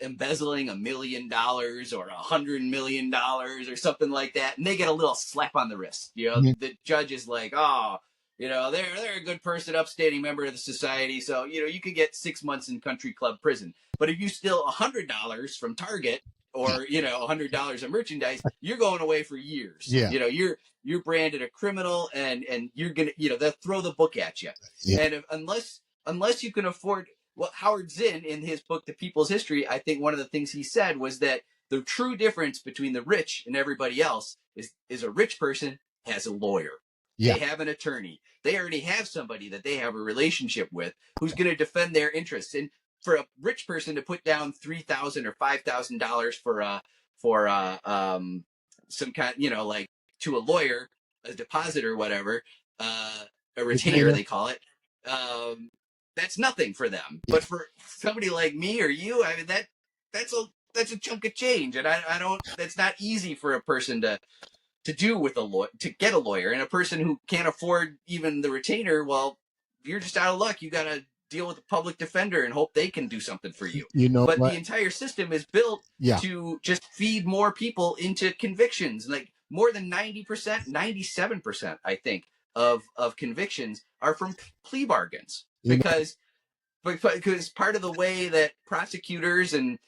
embezzling $1 million or $100 million or something like that, and they get a little slap on the wrist. The judge is like, oh, they're a good person, upstanding member of the society, so you could get 6 months in country club prison. But if you steal $100 from Target, or $100 of merchandise, you're going away for years. Yeah. You're branded a criminal, and you're gonna they'll throw the book at you. Yeah. And unless you can afford, Howard Zinn, in his book The People's History, I think one of the things he said was that the true difference between the rich and everybody else is a rich person has a lawyer. Yeah. They have an attorney. They already have somebody that they have a relationship with who's going to defend their interests. And for a rich person to put down $3,000 or $5,000 for some kind, like, to a lawyer, a deposit or whatever, a retainer Retainer. they call it, um, that's nothing for them. Yeah. But for somebody like me or you, I mean that's a chunk of change, and I don't. That's not easy for a person to do with a lawyer, to get a lawyer, and a person who can't afford even the retainer. Well, you're just out of luck. You got to deal with a public defender and hope they can do something for you. You know But the what? entire system is built Yeah. to just feed more people into convictions. Like more than 90%, 97%, I think, of convictions are from plea bargains, You know, because part of the way that prosecutors and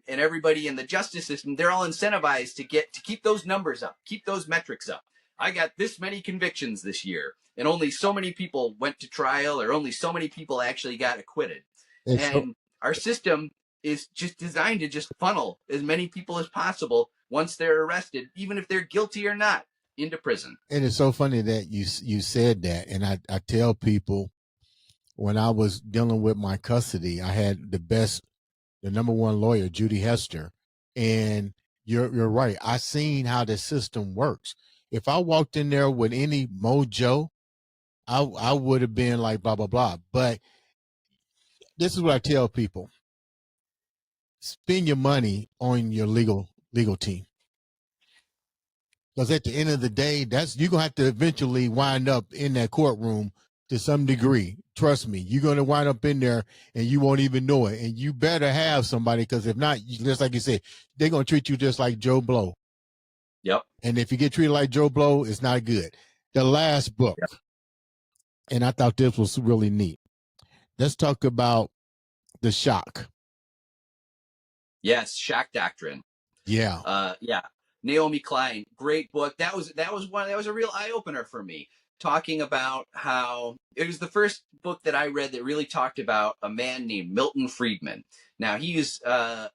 everybody in the justice system, they're all incentivized to keep those numbers up, keep those metrics up. I got this many convictions this year, and only so many people went to trial, or only so many people actually got acquitted. it's so, And our system is just designed to just funnel as many people as possible once they're arrested, even if they're guilty or not, into prison. and it's so funny that you said that. And I tell people, when I was dealing with my custody, I had the number one lawyer, Judy Hester. And you're right. I seen how the system works. If I walked in there with any mojo, I would have been like blah blah blah. But this is what I tell people: spend your money on your legal team, because at the end of the day, that's you're gonna have to eventually wind up in that courtroom to some degree. Trust me, you're gonna wind up in there and you won't even know it. And you better have somebody, because if not, just like you said, they're gonna treat you just like Joe Blow. Yep. And if you get treated like Joe Blow, it's not good. The last book, Yep. and I thought this was really neat. Let's talk about the shock. Yes, shock doctrine. Yeah. Yeah, Naomi Klein, great book. That was a real eye opener for me. Talking about how it was the first book that I read that really talked about a man named Milton Friedman. Now he's a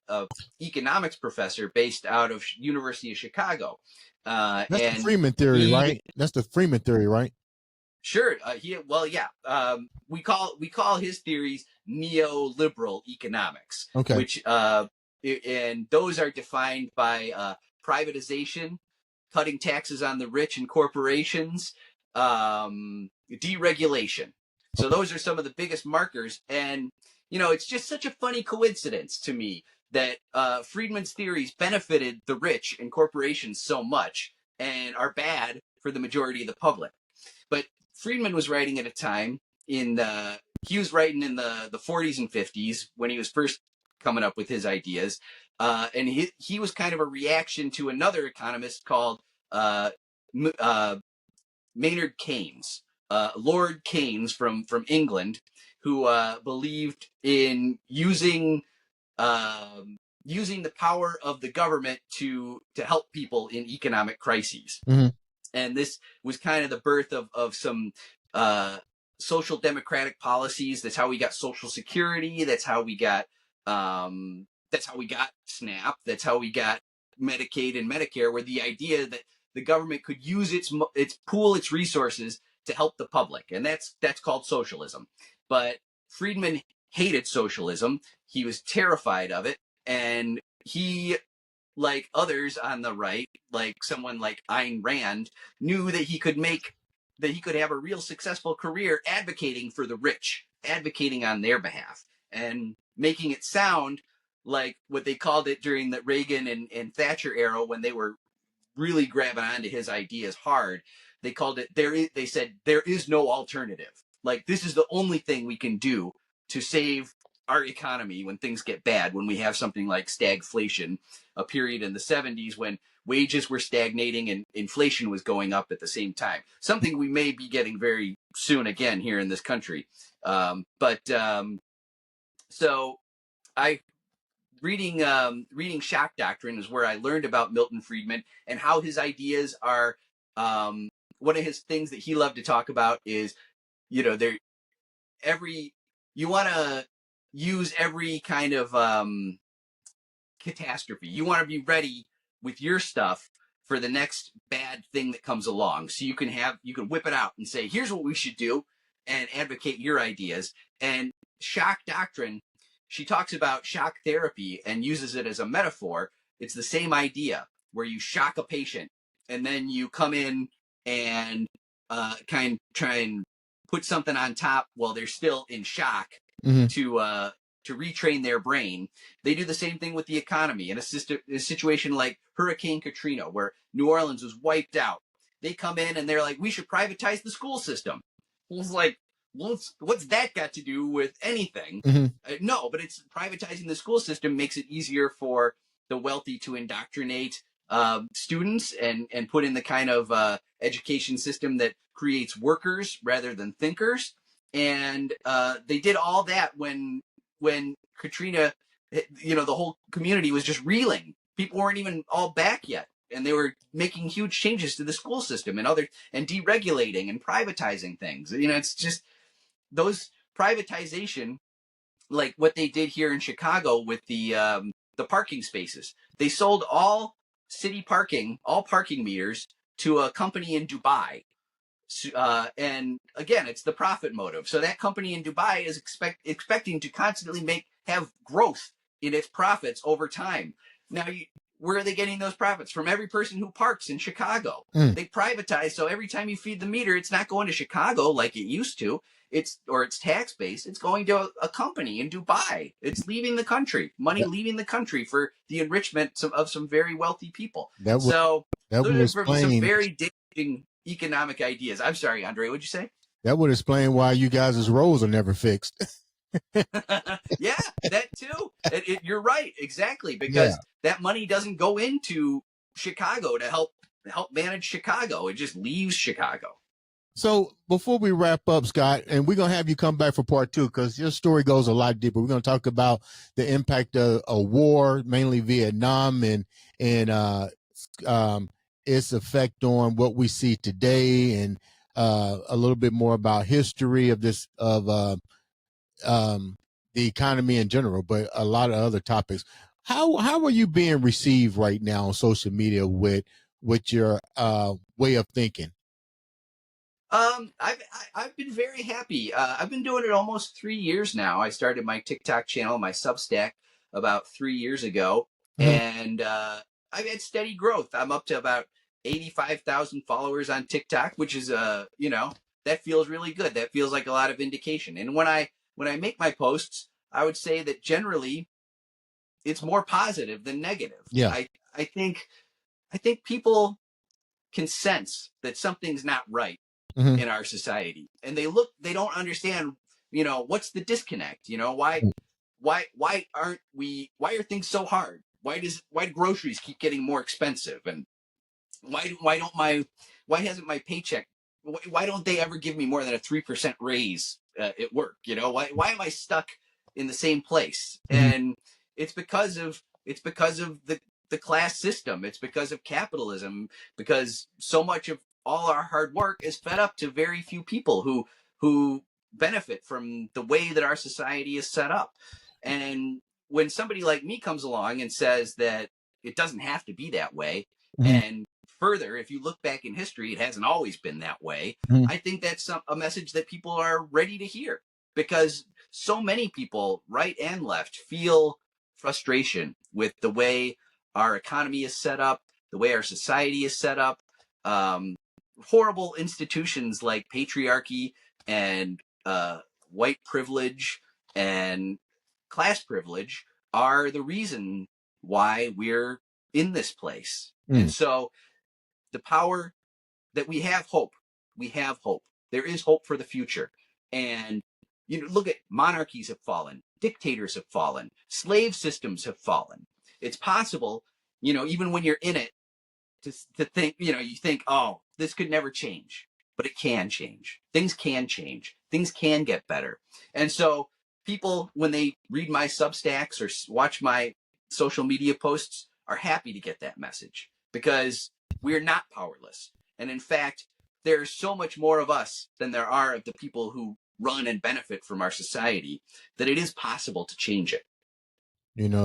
economics professor based out of University of Chicago, That's the and Freeman theory, he right? That's the Freeman theory, right? sure he well yeah we call his theories neoliberal economics, Okay. which and those are defined by privatization, cutting taxes on the rich and corporations, deregulation. So those are some of the biggest markers. And, it's just such a funny coincidence to me that Friedman's theories benefited the rich and corporations so much and are bad for the majority of the public. But Friedman was writing at a time he was writing in the 40s and 50s when he was first coming up with his ideas. And he was kind of a reaction to another economist called Maynard Keynes, Lord Keynes from England, who believed in using the power of the government to help people in economic crises. Mm-hmm. And this was kind of the birth of some social democratic policies. That's how we got Social Security. That's how we got SNAP. That's how we got Medicaid and Medicare, where the idea that the government could use its resources to help the public, and that's called socialism. But Friedman hated socialism. He was terrified of it, and he, like others on the right, like someone like Ayn Rand, knew that he could have a real successful career advocating for the rich, advocating on their behalf, and making it sound like what they called it during the Reagan and Thatcher era, when they were really grabbing onto his ideas hard. They called it they said there is no alternative. Like, this is the only thing we can do to save our economy when things get bad, when we have something like stagflation, a period in the 70s when wages were stagnating and inflation was going up at the same time. Something we may be getting very soon again here in this country. So I reading Shock Doctrine is where I learned about Milton Friedman and how his ideas are. One of his things that he loved to talk about is, there you want to use every kind of catastrophe. You want to be ready with your stuff for the next bad thing that comes along, so you can whip it out and say, here's what we should do, and advocate your ideas. And Shock Doctrine, she talks about shock therapy and uses it as a metaphor. It's the same idea, where you shock a patient and then you come in and try and put something on top while they're still in shock Mm-hmm. to retrain their brain. They do the same thing with the economy in a situation like Hurricane Katrina, where New Orleans was wiped out. They come in and they're like, we should privatize the school system. It's like, what's that got to do with anything? Mm-hmm. No, but it's privatizing the school system makes it easier for the wealthy to indoctrinate students and put in the kind of education system that creates workers rather than thinkers. And they did all that when Katrina, the whole community was just reeling. People weren't even all back yet, and they were making huge changes to the school system and deregulating and privatizing things. It's just those privatization, like what they did here in Chicago with the parking spaces. They sold all all parking meters to a company in Dubai. And again, it's the profit motive. So that company in Dubai is expecting to constantly have growth in its profits over time. Now, where are they getting those profits? From every person who parks in Chicago. Mm. They privatize, so every time you feed the meter, it's not going to Chicago like it used to. It's tax based. It's going to a company in Dubai. It's leaving the country. Money leaving the country for the enrichment of some very wealthy people. That would So that would those are some explain very damaging economic ideas. I'm sorry, Andre, what'd you say? that would explain why you guys' roads are never fixed. Yeah, that too. You're right, exactly, because that money doesn't go into Chicago to help manage Chicago. It just leaves Chicago. So before we wrap up, Scott, and we're gonna have you come back for part two because your story goes a lot deeper. We're gonna talk about the impact of a war, mainly Vietnam, and its effect on what we see today, and a little bit more about history of the economy in general, but a lot of other topics. How are you being received right now on social media with your way of thinking? I've been very happy. I've been doing it almost 3 years now. I started my TikTok channel, my Substack, about 3 years ago, Mhm. and I've had steady growth. I'm up to about 85,000 followers on TikTok, which is that feels really good. That feels like a lot of vindication. And when I make my posts, I would say that generally it's more positive than negative. Yeah. I think people can sense that something's not right Mhm. in our society, and they don't understand, what's the disconnect. Why are things so hard? Why do groceries keep getting more expensive? And why hasn't my paycheck, why don't they ever give me more than a 3% raise at work? Why am I stuck in the same place? Mhm. And it's because of the class system. It's because of capitalism, because so much of all our hard work is fed up to very few people who benefit from the way that our society is set up. And when somebody like me comes along and says that it doesn't have to be that way, Mhm. and further, if you look back in history, it hasn't always been that way. Mhm. I think that's a message that people are ready to hear, because so many people, right and left, feel frustration with the way our economy is set up, the way our society is set up. Um, Horrible institutions like patriarchy and white privilege and class privilege are the reason why we're in this place. And Mm. so the power that we have hope. We have hope. There is hope for the future. And look at monarchies have fallen, dictators have fallen, slave systems have fallen. It's possible, even when you're in it, to think, you think, oh, this could never change, but it can change. Things can change. Things can get better. And so people, when they read my Substacks or watch my social media posts, are happy to get that message, because we're not powerless. And in fact, there's so much more of us than there are of the people who run and benefit from our society, that it is possible to change it.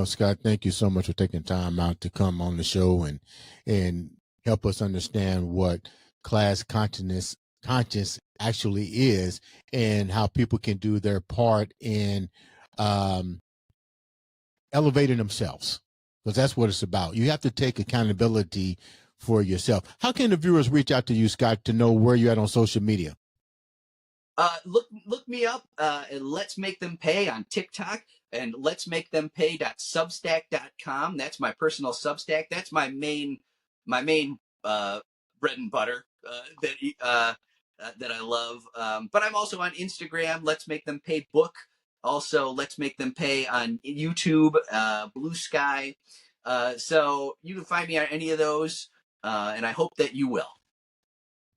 Scott, thank you so much for taking time out to come on the show and help us understand what class conscious actually is, and how people can do their part in um, elevating themselves, because that's what it's about. You have to take accountability for yourself. How can the viewers reach out to you, Scott, to know where you're at on social media? Look me up and Let's Make Them Pay on TikTok and let's make them pay.substack.com. That's my personal Substack. That's my main bread and butter that I love. But I'm also on Instagram. Let's Make Them Pay book. Also, Let's Make Them Pay on YouTube, Blue Sky. So you can find me on any of those, and I hope that you will.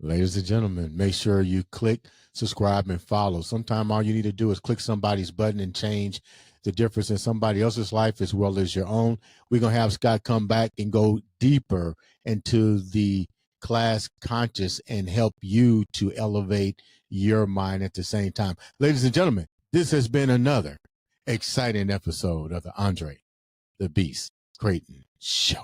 Ladies and gentlemen, make sure you click, subscribe, and follow. Sometimes all you need to do is click somebody's button and change the difference in somebody else's life as well as your own. We're going to have Scott come back and go deeper into the class conscious and help you to elevate your mind at the same time. Ladies and gentlemen, this has been another exciting episode of the Andre the Beast Crayton Show.